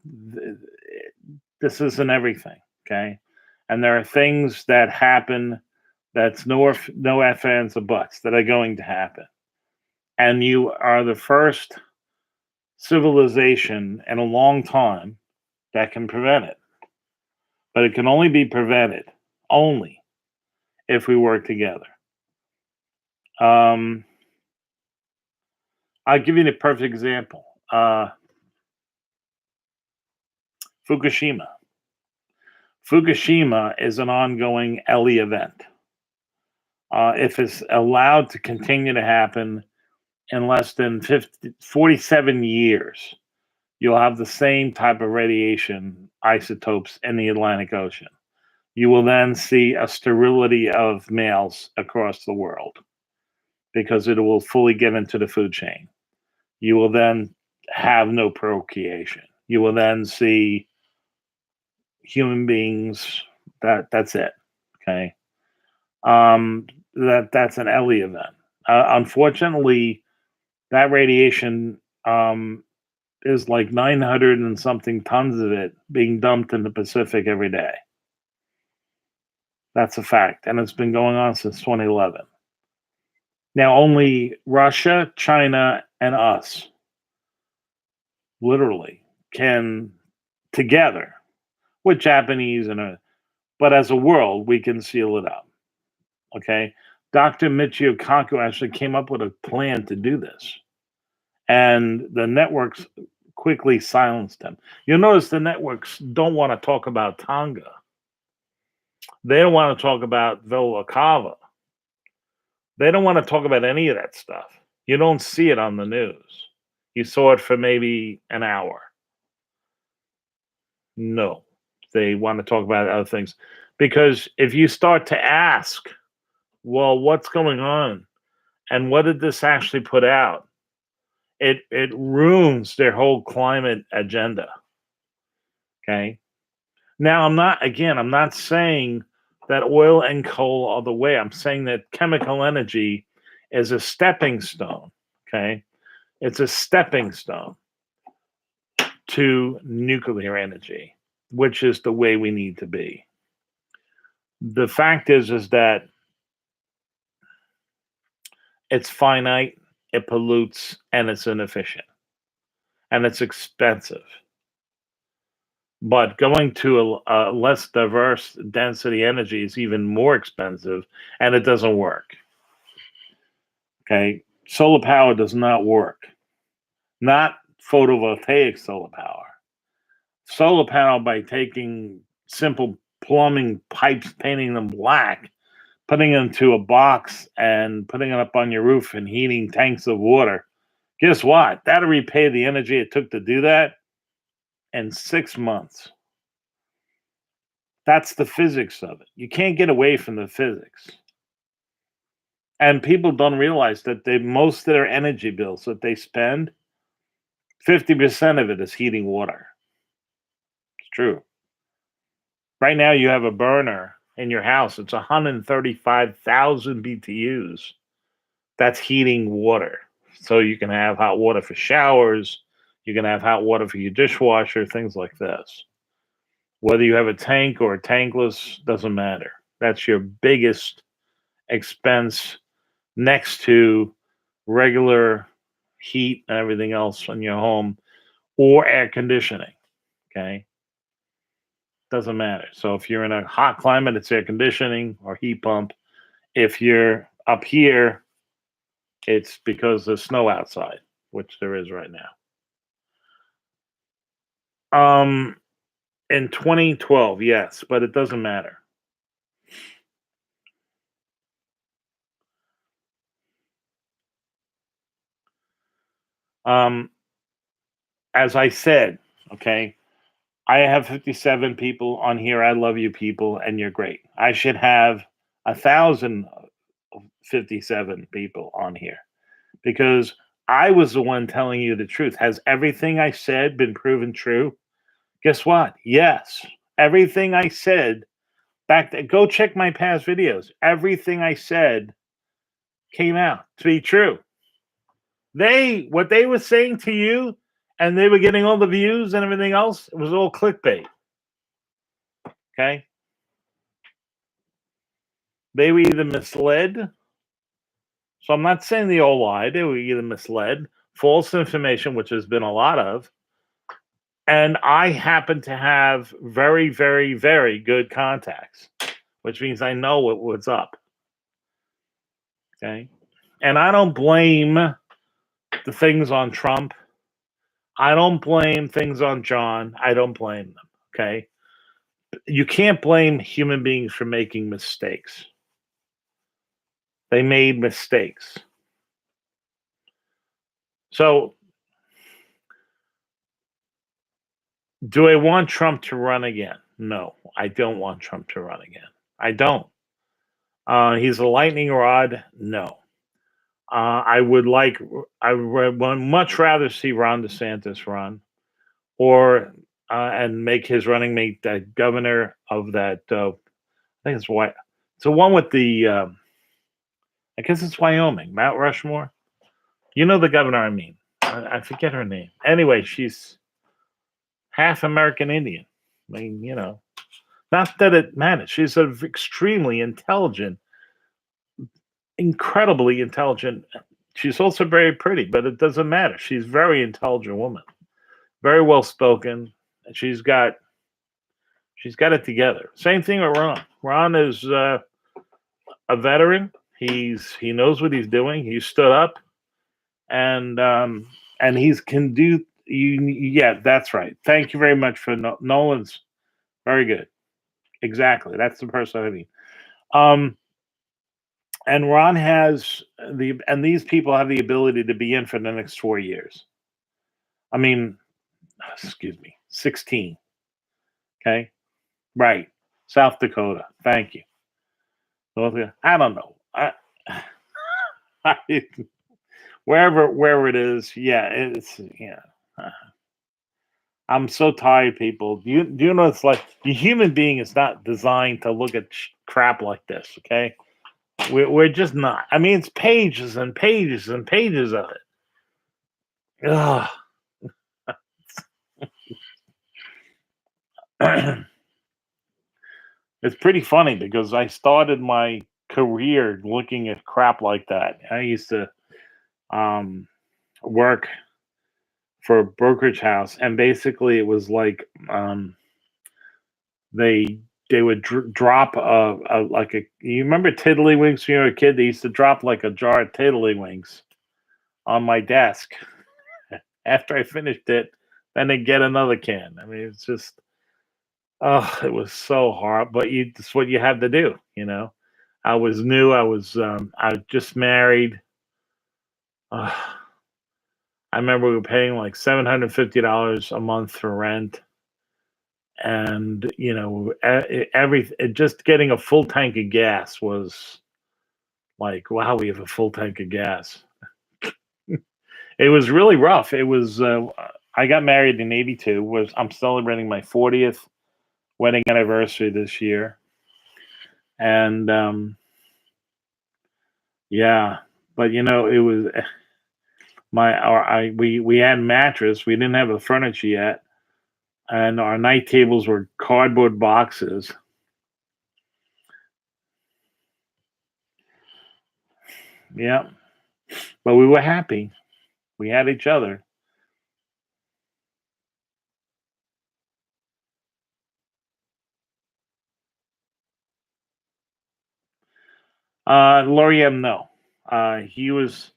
This isn't everything. Okay, and there are things that happen that's no ifs ands or buts that are going to happen, and you are the first civilization in a long time that can prevent it. But it can only be prevented only if we work together. Um, I'll give you the perfect example. Fukushima. Fukushima is an ongoing Ellie event. if it's allowed to continue to happen in less than 47 years, you'll have the same type of radiation isotopes in the Atlantic Ocean. You will then see a sterility of males across the world because it will fully get into the food chain. You will then have no procreation. You will then see human beings. That's it. Okay. That's an Ellie event. Unfortunately, that radiation is like 900 and something tons of it being dumped in the Pacific every day. That's a fact, and it's been going on since 2011. Now, only Russia, China, and us literally can together with Japanese but as a world, we can seal it up. Okay. Dr. Michio Kaku actually came up with a plan to do this, and the networks quickly silenced him. You'll notice the networks don't want to talk about Tonga. They don't want to talk about Villa Cava. They don't want to talk about any of that stuff. You don't see it on the news. You saw it for maybe an hour. No, they want to talk about other things. Because if you start to ask, well, what's going on? And what did this actually put out? It ruins their whole climate agenda. Okay. Now, I'm not saying that oil and coal are the way. I'm saying that chemical energy is a stepping stone. Okay. It's a stepping stone to nuclear energy, which is the way we need to be. The fact is that it's finite, it pollutes, and it's inefficient, and it's expensive. But going to a less diverse density energy is even more expensive, and it doesn't work. Okay, solar power does not work. Not photovoltaic solar power. Solar power, by taking simple plumbing pipes, painting them black, putting it into a box and putting it up on your roof and heating tanks of water. Guess what? That'll repay the energy it took to do that in 6 months. That's the physics of it. You can't get away from the physics. And people don't realize that most of their energy bills that they spend, 50% of it is heating water. It's true. Right now, you have a burner in your house. It's 135,000 BTUs. That's heating water. So you can have hot water for showers. You can have hot water for your dishwasher, things like this. Whether you have a tank or a tankless, doesn't matter. That's your biggest expense next to regular heat and everything else in your home or air conditioning. Okay. Doesn't matter. So if you're in a hot climate, it's air conditioning or heat pump. If you're up here, it's because there's snow outside, which there is right now. In 2012, yes, but it doesn't matter. As I said, okay, I have 57 people on here. I love you people, and you're great. I should have 1,057 people on here because I was the one telling you the truth. Has everything I said been proven true? Guess what? Yes. Everything I said back then, go check my past videos. Everything I said came out to be true. What they were saying to you, and they were getting all the views and everything else, it was all clickbait. Okay? They were either misled. So I'm not saying they all lied. They were either misled, false information, which has been a lot of. And I happen to have very, very, very good contacts, which means I know what's up. Okay? And I don't blame the things on Trump. I don't blame things on John. I don't blame them. Okay? You can't blame human beings for making mistakes. They made mistakes. So, do I want Trump to run again? No, I don't want Trump to run again. I don't. He's a lightning rod. No. I would like. I would much rather see Ron DeSantis run, or and make his running mate the governor of that. I think it's White. It's the one with the. I guess it's Wyoming, Mount Rushmore. You know the governor I mean. I forget her name. Anyway, she's half American Indian. I mean, not that it matters. She's an extremely intelligent, incredibly intelligent. She's also very pretty, but it doesn't matter. She's a very intelligent woman, very well spoken. She's got it together. Same thing with Ron. Ron is a veteran. He knows what he's doing. He stood up, and he's can do. Yeah, that's right. Thank you very much for Nolan's. Very good. Exactly. That's the person I mean. Um, and Ron has and these people have the ability to be in for the next 4 years. I mean, excuse me, 16. Okay, right. South Dakota. Thank you. I don't know. I, wherever it is, yeah, it's yeah. I'm so tired, people. Do you know it's like the human being is not designed to look at crap like this? Okay, we're just not. I mean, it's pages and pages and pages of it. Ugh. It's pretty funny because I started my career looking at crap like that. I used to um, work for a brokerage house, and basically it was like they they would drop like a. You remember Tiddlywinks when you were a kid? They used to drop like a jar of Tiddlywinks on my desk after I finished it. Then they get another can. I mean, it's just oh, it was so hard. But it's what you had to do, you know. I was new. I was just married. Uh, I remember we were paying like $750 a month for rent, and just getting a full tank of gas was like, wow, we have a full tank of gas. It was really rough. It was. I got married in '82. I'm celebrating my 40th wedding anniversary this year, and yeah, but it was my our I we had mattress. We didn't have the furniture yet, and our night tables were cardboard boxes. Yeah, but we were happy. We had each other. L'Oreal, no. He was.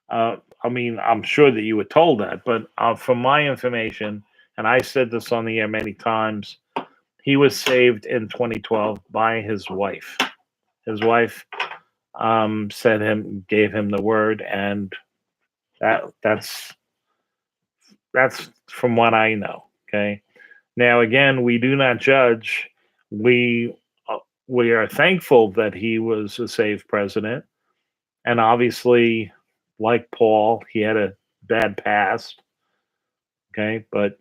I mean, I'm sure that you were told that, but from my information, and I said this on the air many times, he was saved in 2012 by his wife. His wife gave him the word, and that's from what I know. Okay. Now, again, we do not judge. We we are thankful that he was a saved president, and obviously, like Paul, he had a bad past. Okay, but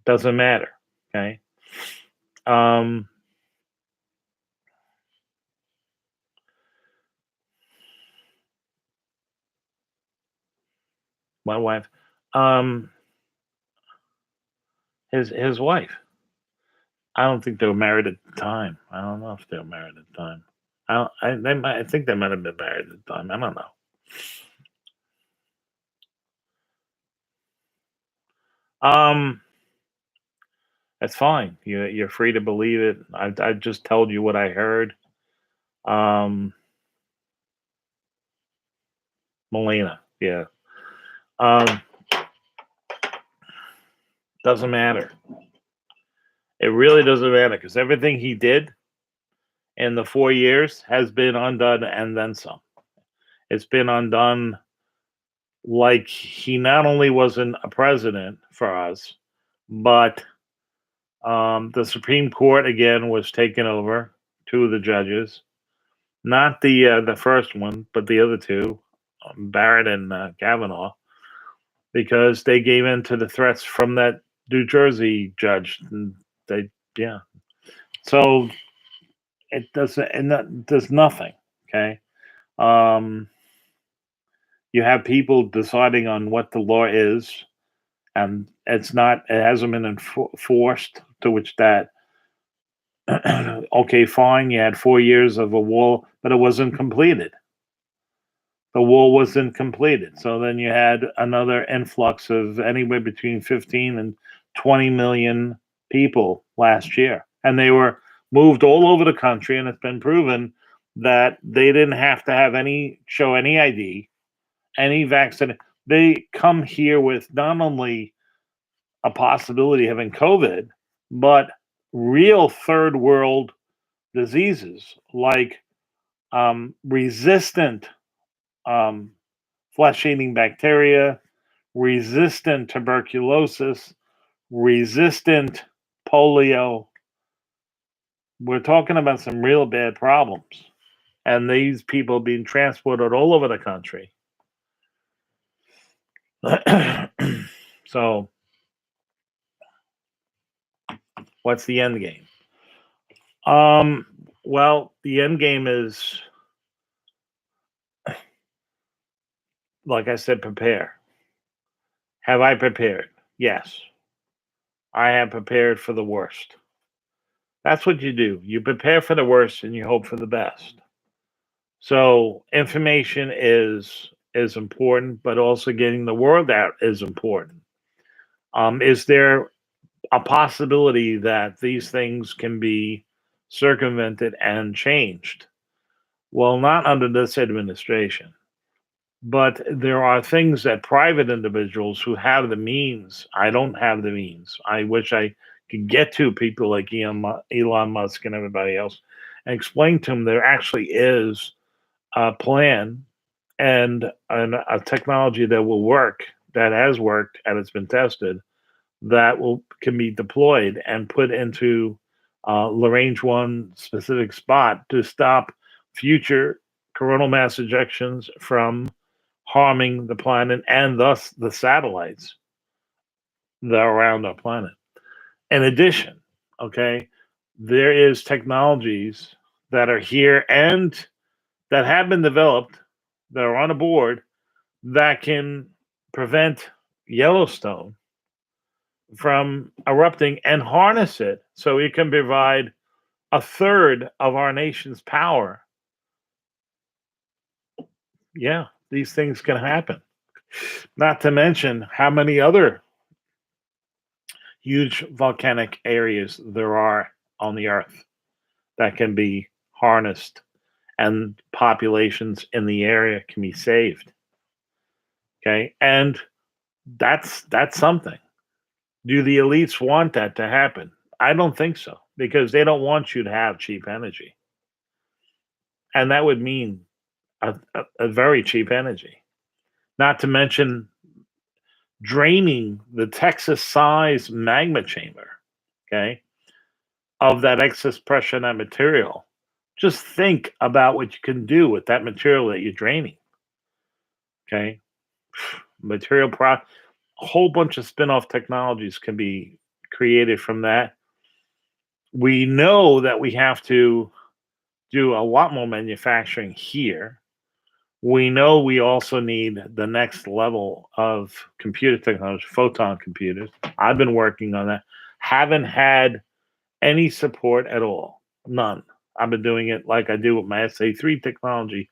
doesn't matter. Okay. Um, my wife, um, his wife. I don't think they were married at the time. I don't know if they were married at the time. I think they might have been married at the time. I don't know. Um, that's fine. You're free to believe it. I just told you what I heard. Um, Melina, yeah. Um, doesn't matter. It really doesn't matter because everything he did in the 4 years has been undone and then some. It's been undone. Like, he not only wasn't a president for us, but the Supreme Court again was taken over. Two of the judges, not the first one, but the other two, Barrett and Kavanaugh, because they gave in to the threats from that New Jersey judge. And they, yeah. So it doesn't, and that does nothing. Okay. Um, you have people deciding on what the law is, and it hasn't been enforced. To which that, okay, fine, you had 4 years of a wall, but it wasn't completed. The wall wasn't completed. So then you had another influx of anywhere between 15 and 20 million people last year. And they were moved all over the country, and it's been proven that they didn't have to have show any ID, any vaccine. They come here with not only a possibility of having COVID, but real third world diseases like resistant flesh eating bacteria, resistant tuberculosis, resistant polio. We're talking about some real bad problems. And these people being transported all over the country. So, what's the end game? Well, the end game is, like I said, prepare. Have I prepared? Yes. I have prepared for the worst. That's what you do. You prepare for the worst and you hope for the best. So information is important, but also getting the word out is important. Is there a possibility that these things can be circumvented and changed? Well, not under this administration, but there are things that private individuals who have the means. I don't have the means. I wish I could get to people like Elon Musk and everybody else and explain to them there actually is a plan and a technology that will work, that has worked and it's been tested, that can be deployed and put into Lagrange 1 specific spot to stop future coronal mass ejections from harming the planet and thus the satellites that are around our planet. In addition, okay, there is technologies that are here and that have been developed that are on a board that can prevent Yellowstone from erupting and harness it so it can provide a third of our nation's power. Yeah, these things can happen. Not to mention how many other huge volcanic areas there are on the earth that can be harnessed and populations in the area can be saved. Okay, and that's something. Do the elites want that to happen? I don't think so, because they don't want you to have cheap energy, and that would mean a very cheap energy. Not to mention draining the Texas-sized magma chamber, okay, of that excess pressure in that material. Just think about what you can do with that material that you're draining. Okay, a whole bunch of spin-off technologies can be created from that. We know that we have to do a lot more manufacturing here. We know we also need the next level of computer technology, photon computers. I've been working on that. Haven't had any support at all. None. I've been doing it like I do with my SA3 technology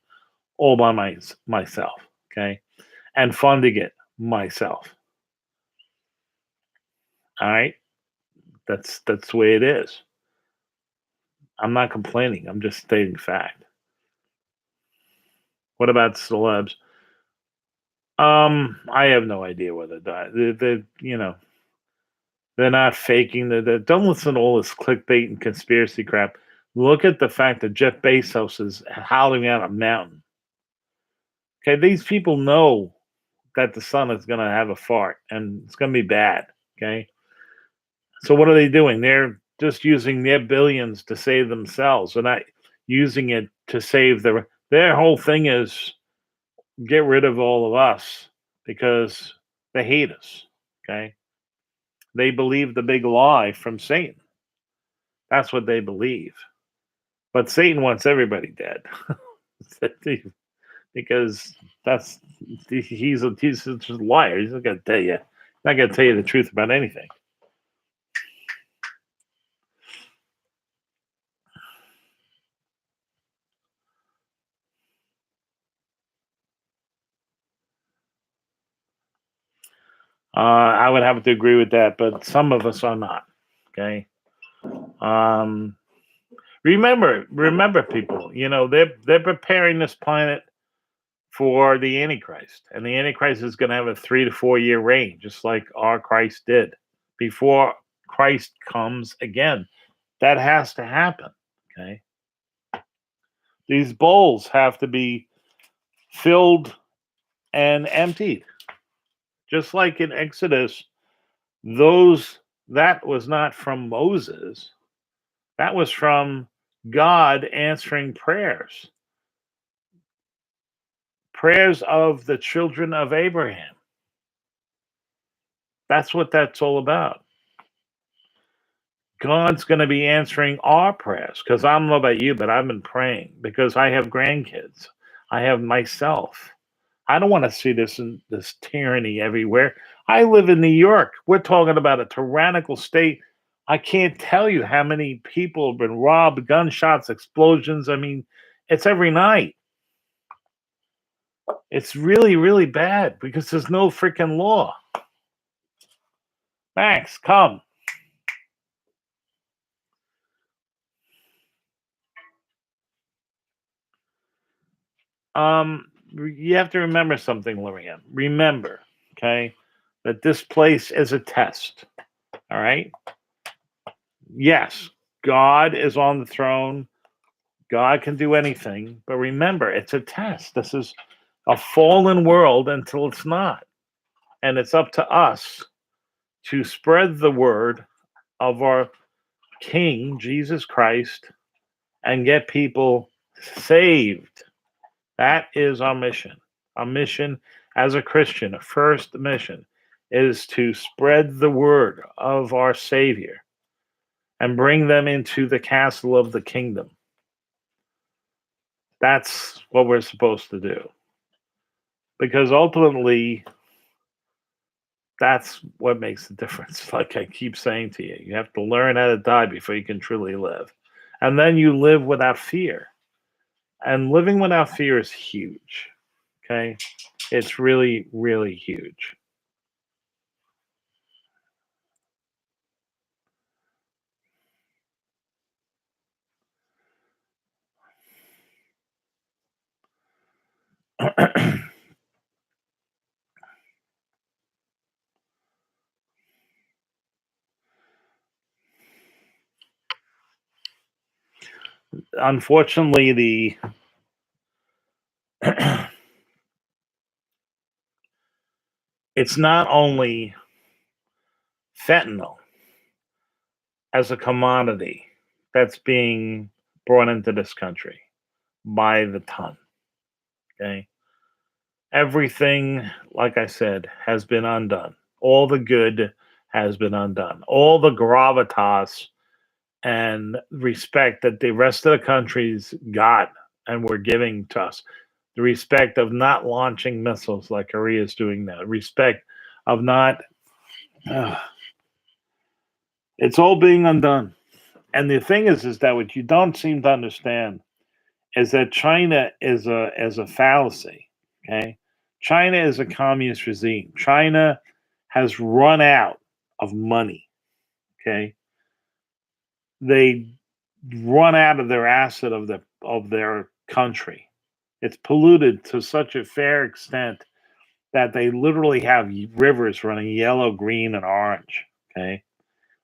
all by myself. Okay. And funding it myself. All right. That's the way it is. I'm not complaining. I'm just stating fact. What about celebs? I have no idea whether they're they're not faking. Don't listen to all this clickbait and conspiracy crap. Look at the fact that Jeff Bezos is howling out a mountain. Okay, these people know that the sun is going to have a fart and it's going to be bad. Okay, so what are they doing? They're just using their billions to save themselves. They're not using it to save their whole thing is get rid of all of us because they hate us. Okay, they believe the big lie from Satan. That's what they believe. But Satan wants everybody dead because that's he's just a liar. He's not going to tell you. Not going to tell you the truth about anything. I would have to agree with that, but some of us are not. Okay. Um, remember, people. You know they're preparing this planet for the Antichrist, and the Antichrist is going to have a 3 to 4 year reign, just like our Christ did before Christ comes again. That has to happen. Okay. These bowls have to be filled and emptied, just like in Exodus. Those that was not from Moses. That was from God answering prayers of the children of Abraham. That's what that's all about. God's going to be answering our prayers because I don't know about you, but I've been praying because I have grandkids. I have myself. I don't want to see this tyranny everywhere. I live in New York. We're talking about a tyrannical state. I can't tell you how many people have been robbed, gunshots, explosions. I mean, it's every night. It's really, really bad because there's no freaking law. Max, come. You have to remember something, Lorianne. Remember, okay, that this place is a test. All right. Yes, God is on the throne. God can do anything, but remember, it's a test. This is a fallen world until it's not, and it's up to us to spread the word of our King Jesus Christ and get people saved. That is our mission. Our mission as a Christian, a first mission, is to spread the word of our Savior and bring them into the castle of the kingdom. That's what we're supposed to do. Because ultimately, that's what makes the difference. Like I keep saying to you, you have to learn how to die before you can truly live. And then you live without fear. And living without fear is huge. Okay. It's really, really huge. Unfortunately, it's not only fentanyl as a commodity that's being brought into this country by the ton. Okay. Everything, like I said, has been undone. All the good has been undone. All the gravitas and respect that the rest of the countries got and were giving to us. The respect of not launching missiles like Korea is doing now. Respect of not. Uh, it's all being undone. And the thing is that what you don't seem to understand is that China is a fallacy. Okay, China is a communist regime. China has run out of money. Okay, they run out of their asset of their country. It's polluted to such a fair extent that they literally have rivers running yellow, green, and orange. Okay,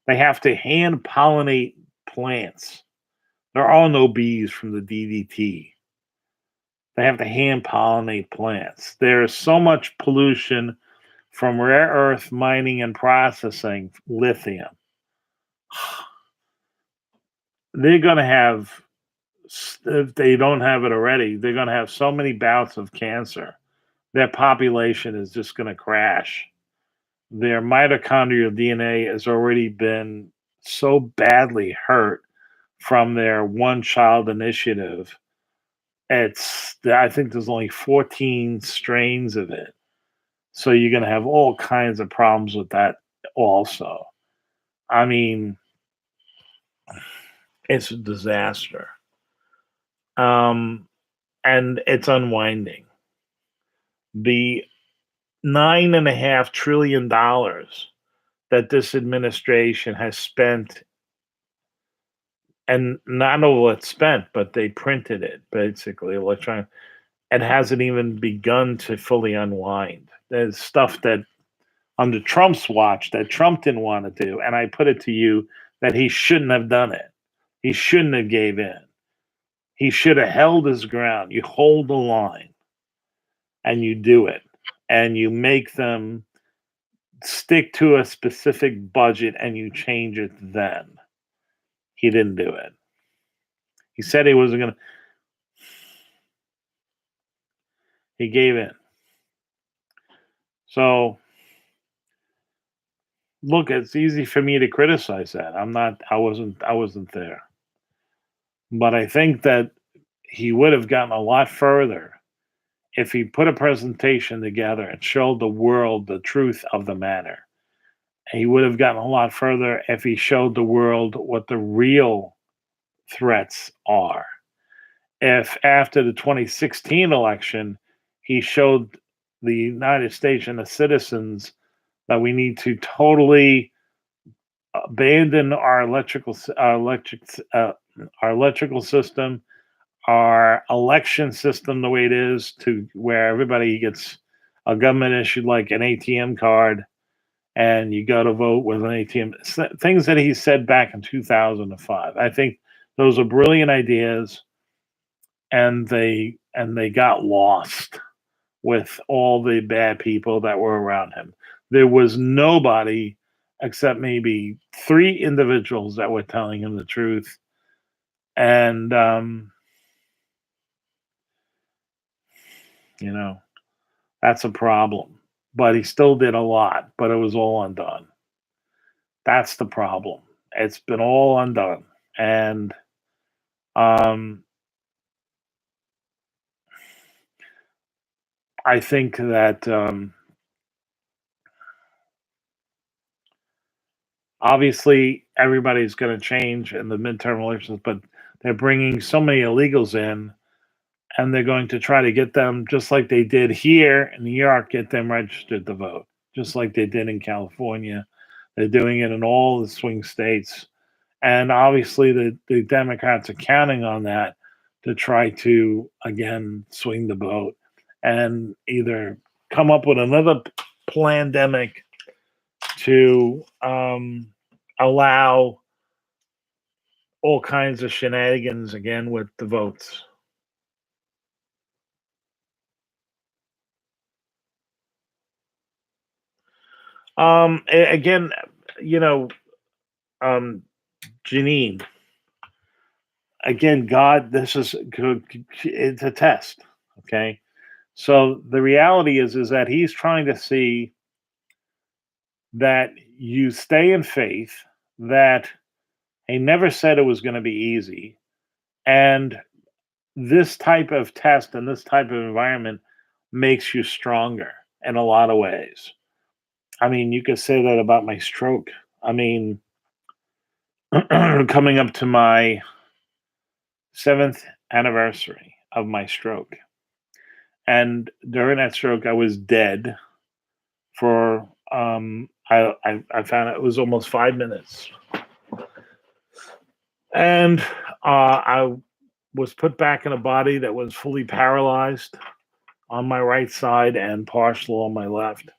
they have to hand pollinate plants. There are no bees from the DDT. They have to hand pollinate plants. There's so much pollution from rare earth mining and processing lithium. They're going to have, if they don't have it already, they're going to have so many bouts of cancer. Their population is just going to crash. Their mitochondrial DNA has already been so badly hurt from their one child initiative. I think there's only 14 strains of it. So you're going to have all kinds of problems with that also. I mean, it's a disaster. And it's unwinding. The $9.5 trillion that this administration has spent, and not only what it's spent, but they printed it basically electronic. It hasn't even begun to fully unwind. There's stuff that under Trump's watch that Trump didn't want to do, and I put it to you that he shouldn't have done it. He shouldn't have gave in. He should have held his ground. You hold the line, and you do it, and you make them stick to a specific budget, and you change it then. He didn't do it. He said he wasn't going to. He gave in. So, look, it's easy for me to criticize that. I wasn't there. But I think that he would have gotten a lot further if he put a presentation together and showed the world the truth of the matter. And he would have gotten a lot further if he showed the world what the real threats are. If after the 2016 election, he showed the United States and the citizens that we need to totally abandon our electrical system, our election system the way it is, to where everybody gets a government issued like an ATM card, and you go to vote with an ATM. Things that he said back in 2005. I think those are brilliant ideas, and they got lost with all the bad people that were around him. There was nobody except maybe 3 individuals that were telling him the truth. And, that's a problem. But he still did a lot, but it was all undone. That's the problem. It's been all undone. And, I think that obviously everybody's going to change in the midterm elections, but they're bringing so many illegals in, and they're going to try to get them, just like they did here in New York, get them registered to vote, just like they did in California. They're doing it in all the swing states. And obviously the Democrats are counting on that to try to, again, swing the vote and either come up with another pandemic to allow all kinds of shenanigans again with the votes. Again, Janine, again, God, this is good. It's a test. Okay. So the reality is that he's trying to see that you stay in faith, that he never said it was going to be easy. And this type of test and this type of environment makes you stronger in a lot of ways. I mean, you could say that about my stroke. I mean, coming up to my 7th anniversary of my stroke. And during that stroke, I was dead for, I found it was almost 5 minutes. And I was put back in a body that was fully paralyzed on my right side and partial on my left,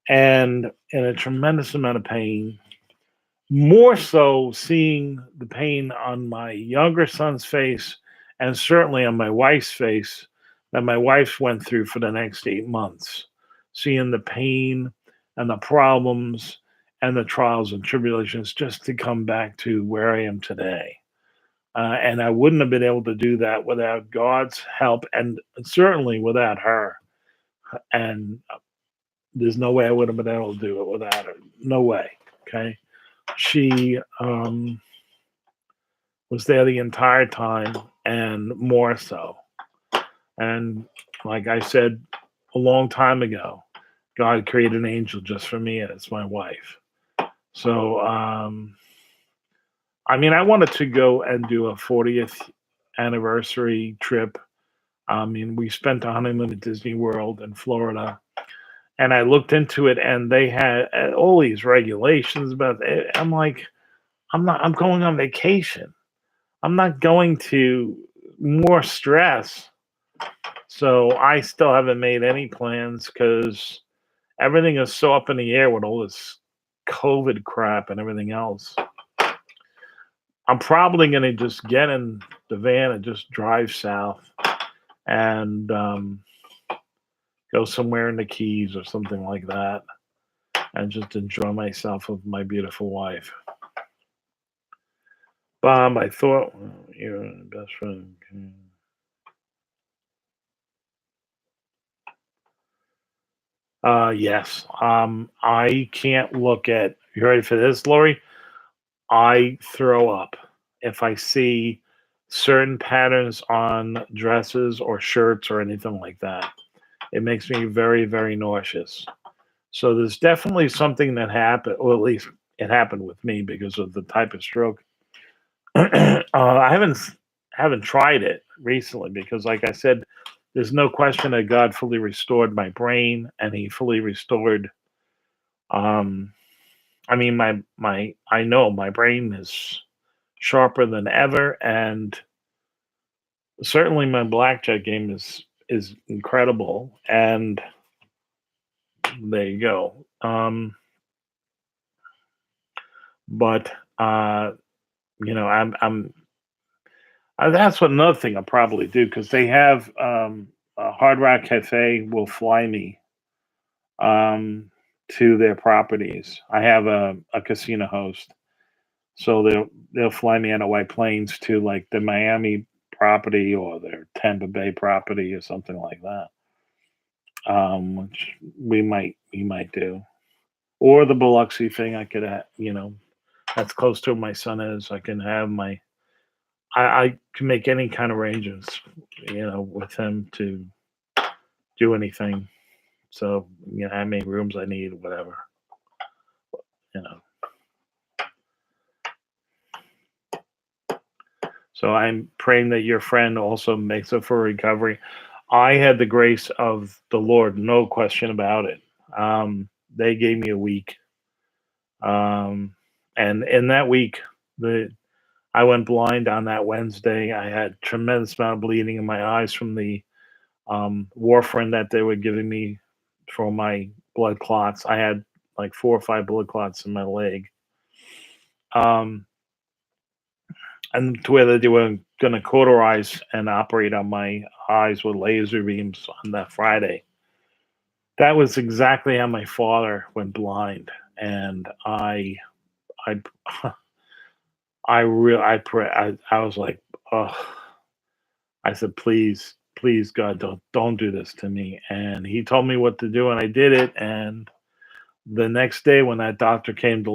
and in a tremendous amount of pain. More so seeing the pain on my younger son's face and certainly on my wife's face that my wife went through for the next 8 months, seeing the pain and the problems and the trials and tribulations just to come back to where I am today. And I wouldn't have been able to do that without God's help and certainly without her. And there's no way I would have been able to do it without her. No way. Okay. She was there the entire time and more so. And like I said a long time ago, God created an angel just for me, and it's my wife. So, I mean, I wanted to go and do a 40th anniversary trip. I mean, we spent a honeymoon at Disney World in Florida, and I looked into it, and they had all these regulations about it. I'm like, I'm not. I'm going on vacation. I'm not going to more stress. So I still haven't made any plans because everything is so up in the air with all this COVID crap and everything else. I'm probably going to just get in the van and just drive south and go somewhere in the Keys or something like that and just enjoy myself with my beautiful wife. Bob, I thought you're the best friend. Yes. I can't look at. You ready for this, Lori? I throw up if I see certain patterns on dresses or shirts or anything like that. It makes me very, very nauseous. So there's definitely something that happened, or at least it happened with me because of the type of stroke. I haven't tried it recently because, like I said, there's no question that God fully restored my brain, and He fully restored. Um, I mean, my I know my brain is sharper than ever, and certainly my blackjack game is incredible. And there you go. But I'm that's what another thing I'll probably do because they have Hard Rock Cafe will fly me um, to their properties. I have a casino host, so they'll fly me on a White Plains to like the Miami property or their Tampa Bay property or something like that. Which we might do, or the Biloxi thing. I could, that's close to where my son is. I can have my I can make any kind of arrangements, with him to do anything. So, how many rooms I need, whatever, you know. So I'm praying that your friend also makes it for recovery. I had the grace of the Lord, no question about it. They gave me a week, um, and in that week, the I went blind on that Wednesday. I had tremendous amount of bleeding in my eyes from the warfarin that they were giving me for my blood clots. I had like 4 or 5 blood clots in my leg. Um, and to where they were going to cauterize and operate on my eyes with laser beams on that Friday. That was exactly how my father went blind, and I, I was like, oh, I said, please, please, God, don't do this to me. And he told me what to do, and I did it. And the next day, when that doctor came to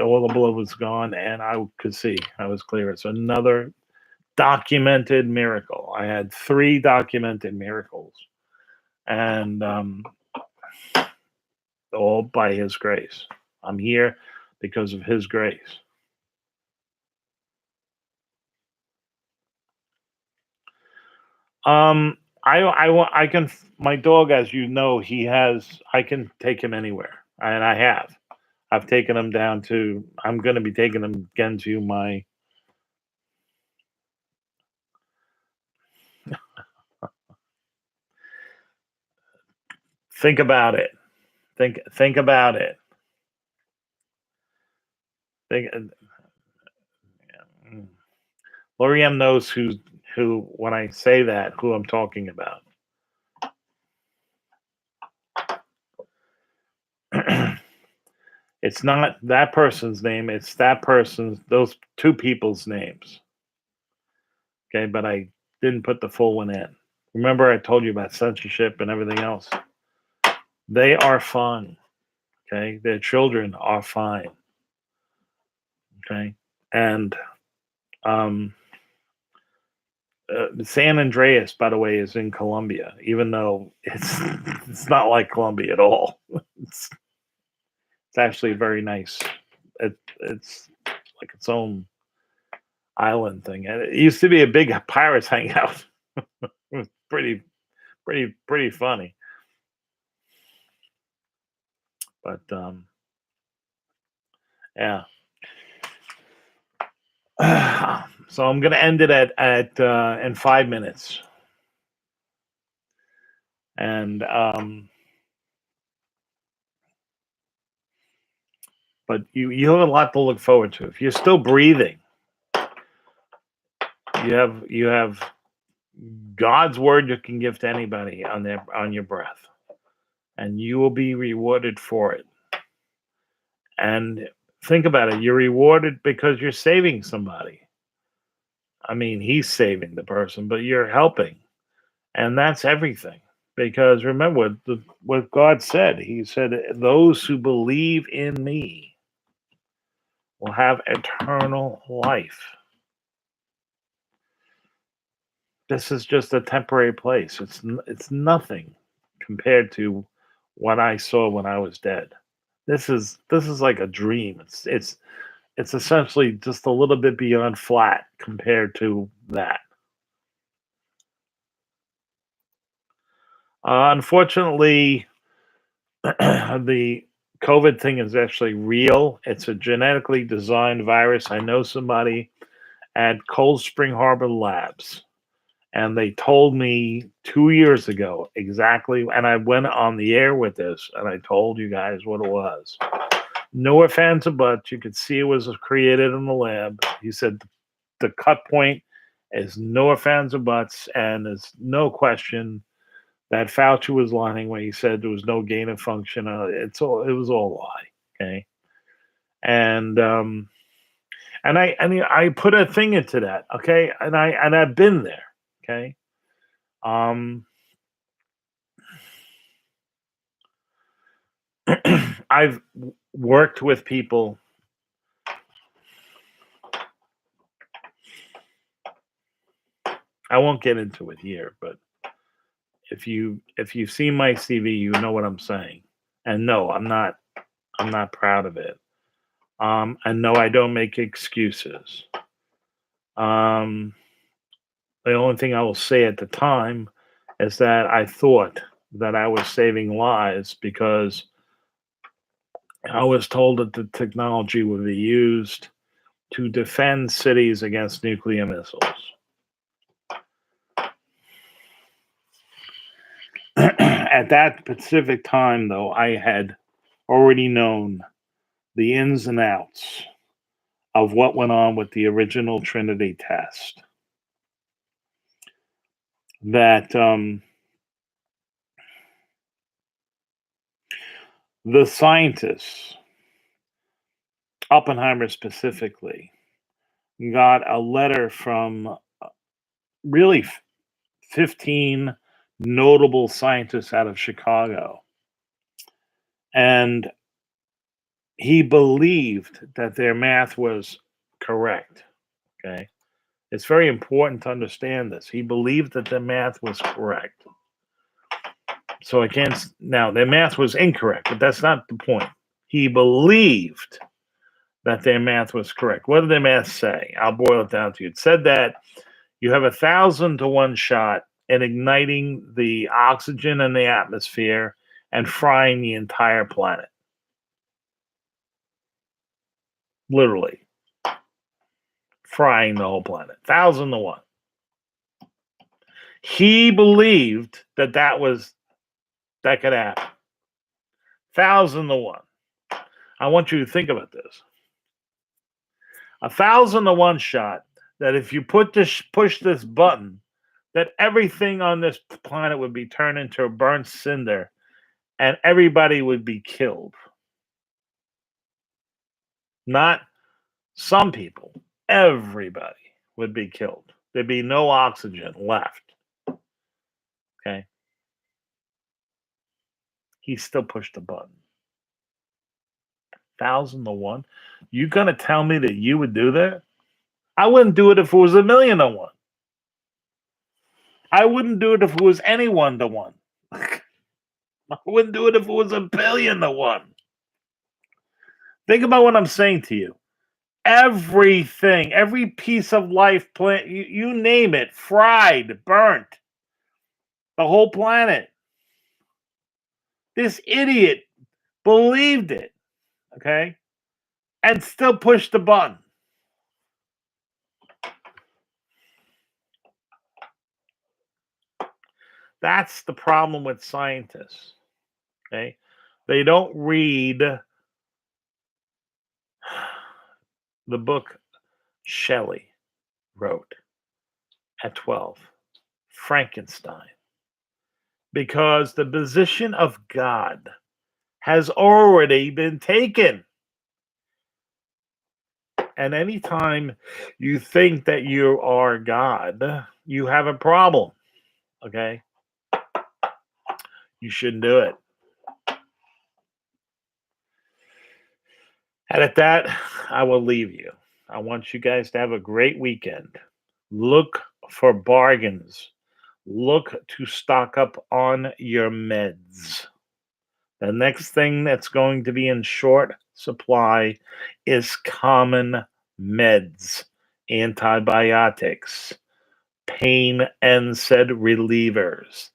all the blood was gone, and I could see I was clear. It's another documented miracle. I had 3 documented miracles, and all by His grace. I'm here because of His grace. I can my dog, as you know, he has. I can take him anywhere, and I have. I've taken him down to. I'm going to be taking him again to my. Think about it. Think about it. Think. L'Oreal knows who when I say that who I'm talking about. It's not that person's name, it's that person's, those two people's names. Okay, but I didn't put the full one in. Remember, I told you about censorship and everything else? They are fine. Okay, their children are fine. Okay, and um, San Andreas, by the way, is in Colombia, even though it's not like Colombia at all. It's, it's actually very nice. It's like its own island thing. And it used to be a big pirates hangout. It was pretty funny. But yeah. So I'm gonna end it at in 5 minutes, and but you have a lot to look forward to. If you're still breathing, you have God's word you can give to anybody on your breath, and you will be rewarded for it. And think about it: you're rewarded because you're saving somebody. I mean, he's saving the person, but you're helping, and that's everything. Because remember what God said. He said, "Those who believe in me will have eternal life." This is just a temporary place. It's nothing compared to what I saw when I was dead. This is like a dream. It's essentially just a little bit beyond flat compared to that. Unfortunately, the COVID thing is actually real. It's a genetically designed virus. I know somebody at Cold Spring Harbor Labs, and they told me 2 years ago exactly. And I went on the air with this, and I told you guys what it was. No offense, but you could see it was created in the lab. He said the cut point is no offense or buts, and there's no question that Fauci was lying when he said there was no gain of function. It was all a lie. Okay, and I put a thing into that. Okay, and I've been there. Okay, um, I've worked with people. I won't get into it here, but if you've seen my CV, you know what I'm saying. And no, I'm not proud of it. And no, I don't make excuses. Um, the only thing I will say at the time is that I thought that I was saving lives because I was told that the technology would be used to defend cities against nuclear missiles. At that specific time, though, I had already known the ins and outs of what went on with the original Trinity test. That the scientists, Oppenheimer specifically, got a letter from really 15 notable scientists out of Chicago. And he believed that their math was correct. Okay. It's very important to understand this. He believed that the math was correct. So I can't, now their math was incorrect, but that's not the point. He believed that their math was correct. What did their math say? I'll boil it down to you. It said that you have 1,000 to 1 shot at igniting the oxygen in the atmosphere and frying the entire planet. Literally. Frying the whole planet. 1,000 to 1. He believed that that could happen. 1,000 to 1. I want you to think about this. 1,000 to 1 shot that if you push this button, that everything on this planet would be turned into a burnt cinder and everybody would be killed. Not some people. Everybody would be killed. There'd be no oxygen left. Okay. He still pushed the button. 1,000 to 1. You gonna tell me that you would do that? I wouldn't do it if it was 1,000,000 to 1. I wouldn't do it if it was any 1 to 1. I wouldn't do it if it was 1,000,000,000 to 1. Think about what I'm saying to you. Everything, every piece of life, plant, you name it, fried, burnt, the whole planet. This idiot believed it, okay, and still pushed the button. That's the problem with scientists, okay? They don't read the book Shelley wrote at 12, Frankenstein, because the position of God has already been taken. And anytime you think that you are God, you have a problem, okay? You shouldn't do it. And at that, I will leave you. I want you guys to have a great weekend. Look for bargains. Look to stock up on your meds. The next thing that's going to be in short supply is common meds, antibiotics, pain NSAID relievers,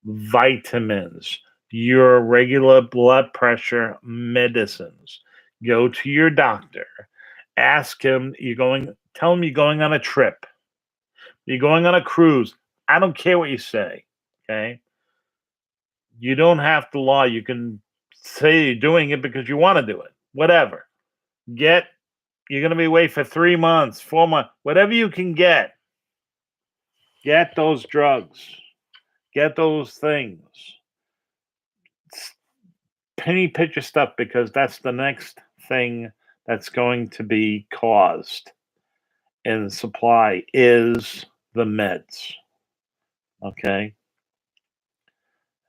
vitamins, your regular blood pressure medicines. Go to your doctor. Ask him, tell him you're going on a trip. You're going on a cruise. I don't care what you say. Okay. You don't have to lie. You can say you're doing it because you want to do it. Whatever. You're going to be away for 3 months, 4 months, whatever you can get. Get those drugs. Get those things. Penny picture stuff, because that's the next thing that's going to be caused in supply is the meds. Okay.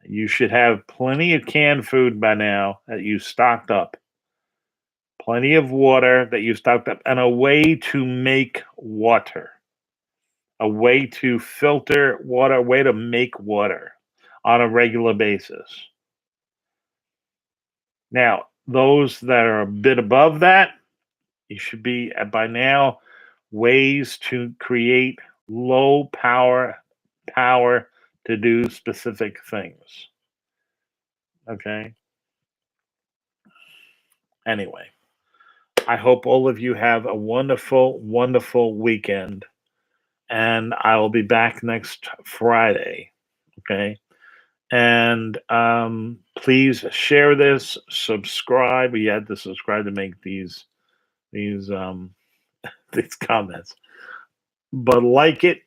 You should have plenty of canned food by now that you stocked up, plenty of water that you stocked up, and a way to make water, a way to filter water, a way to make water on a regular basis. Now, those that are a bit above that, you should be by now ways to create low power to do specific things. Okay. Anyway, I hope all of you have a wonderful, wonderful weekend. And I will be back next Friday. Okay. And please share this, subscribe. You had to subscribe to make these these comments. But like it,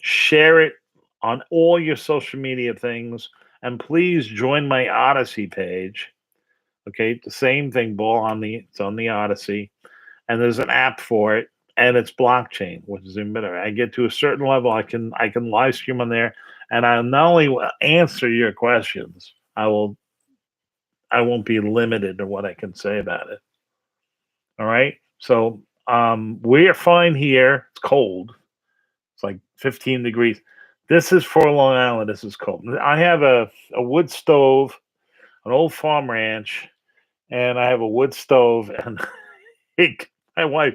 share it on all your social media things, and please join my Odyssey page. Okay, the same thing, it's on the Odyssey, and there's an app for it, and it's blockchain, which is even better. I get to a certain level, I can live stream on there, and I'll not only answer your questions, I won't be limited to what I can say about it. All right. So we are fine here. It's cold. It's like 15 degrees. This is for Long Island. This is cold. I have a wood stove, an old farm ranch, and I have a wood stove. And my wife,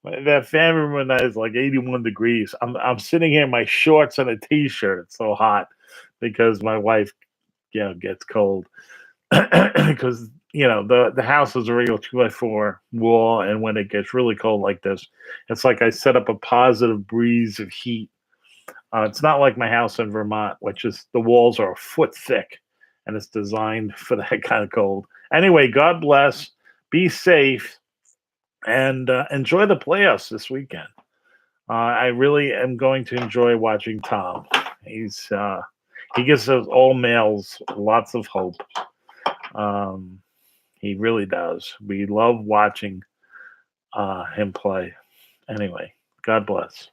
that family room night is like 81 degrees. I'm sitting here in my shorts and a t-shirt. It's so hot because my wife, gets cold. Because the house is a regular 2x4 wall, and when it gets really cold like this, it's like I set up a positive breeze of heat. It's not like my house in Vermont, which is the walls are a foot thick, and it's designed for that kind of cold. Anyway, God bless, be safe, and enjoy the playoffs this weekend. I really am going to enjoy watching Tom. He gives us all males lots of hope. He really does. We love watching him play. Anyway, God bless.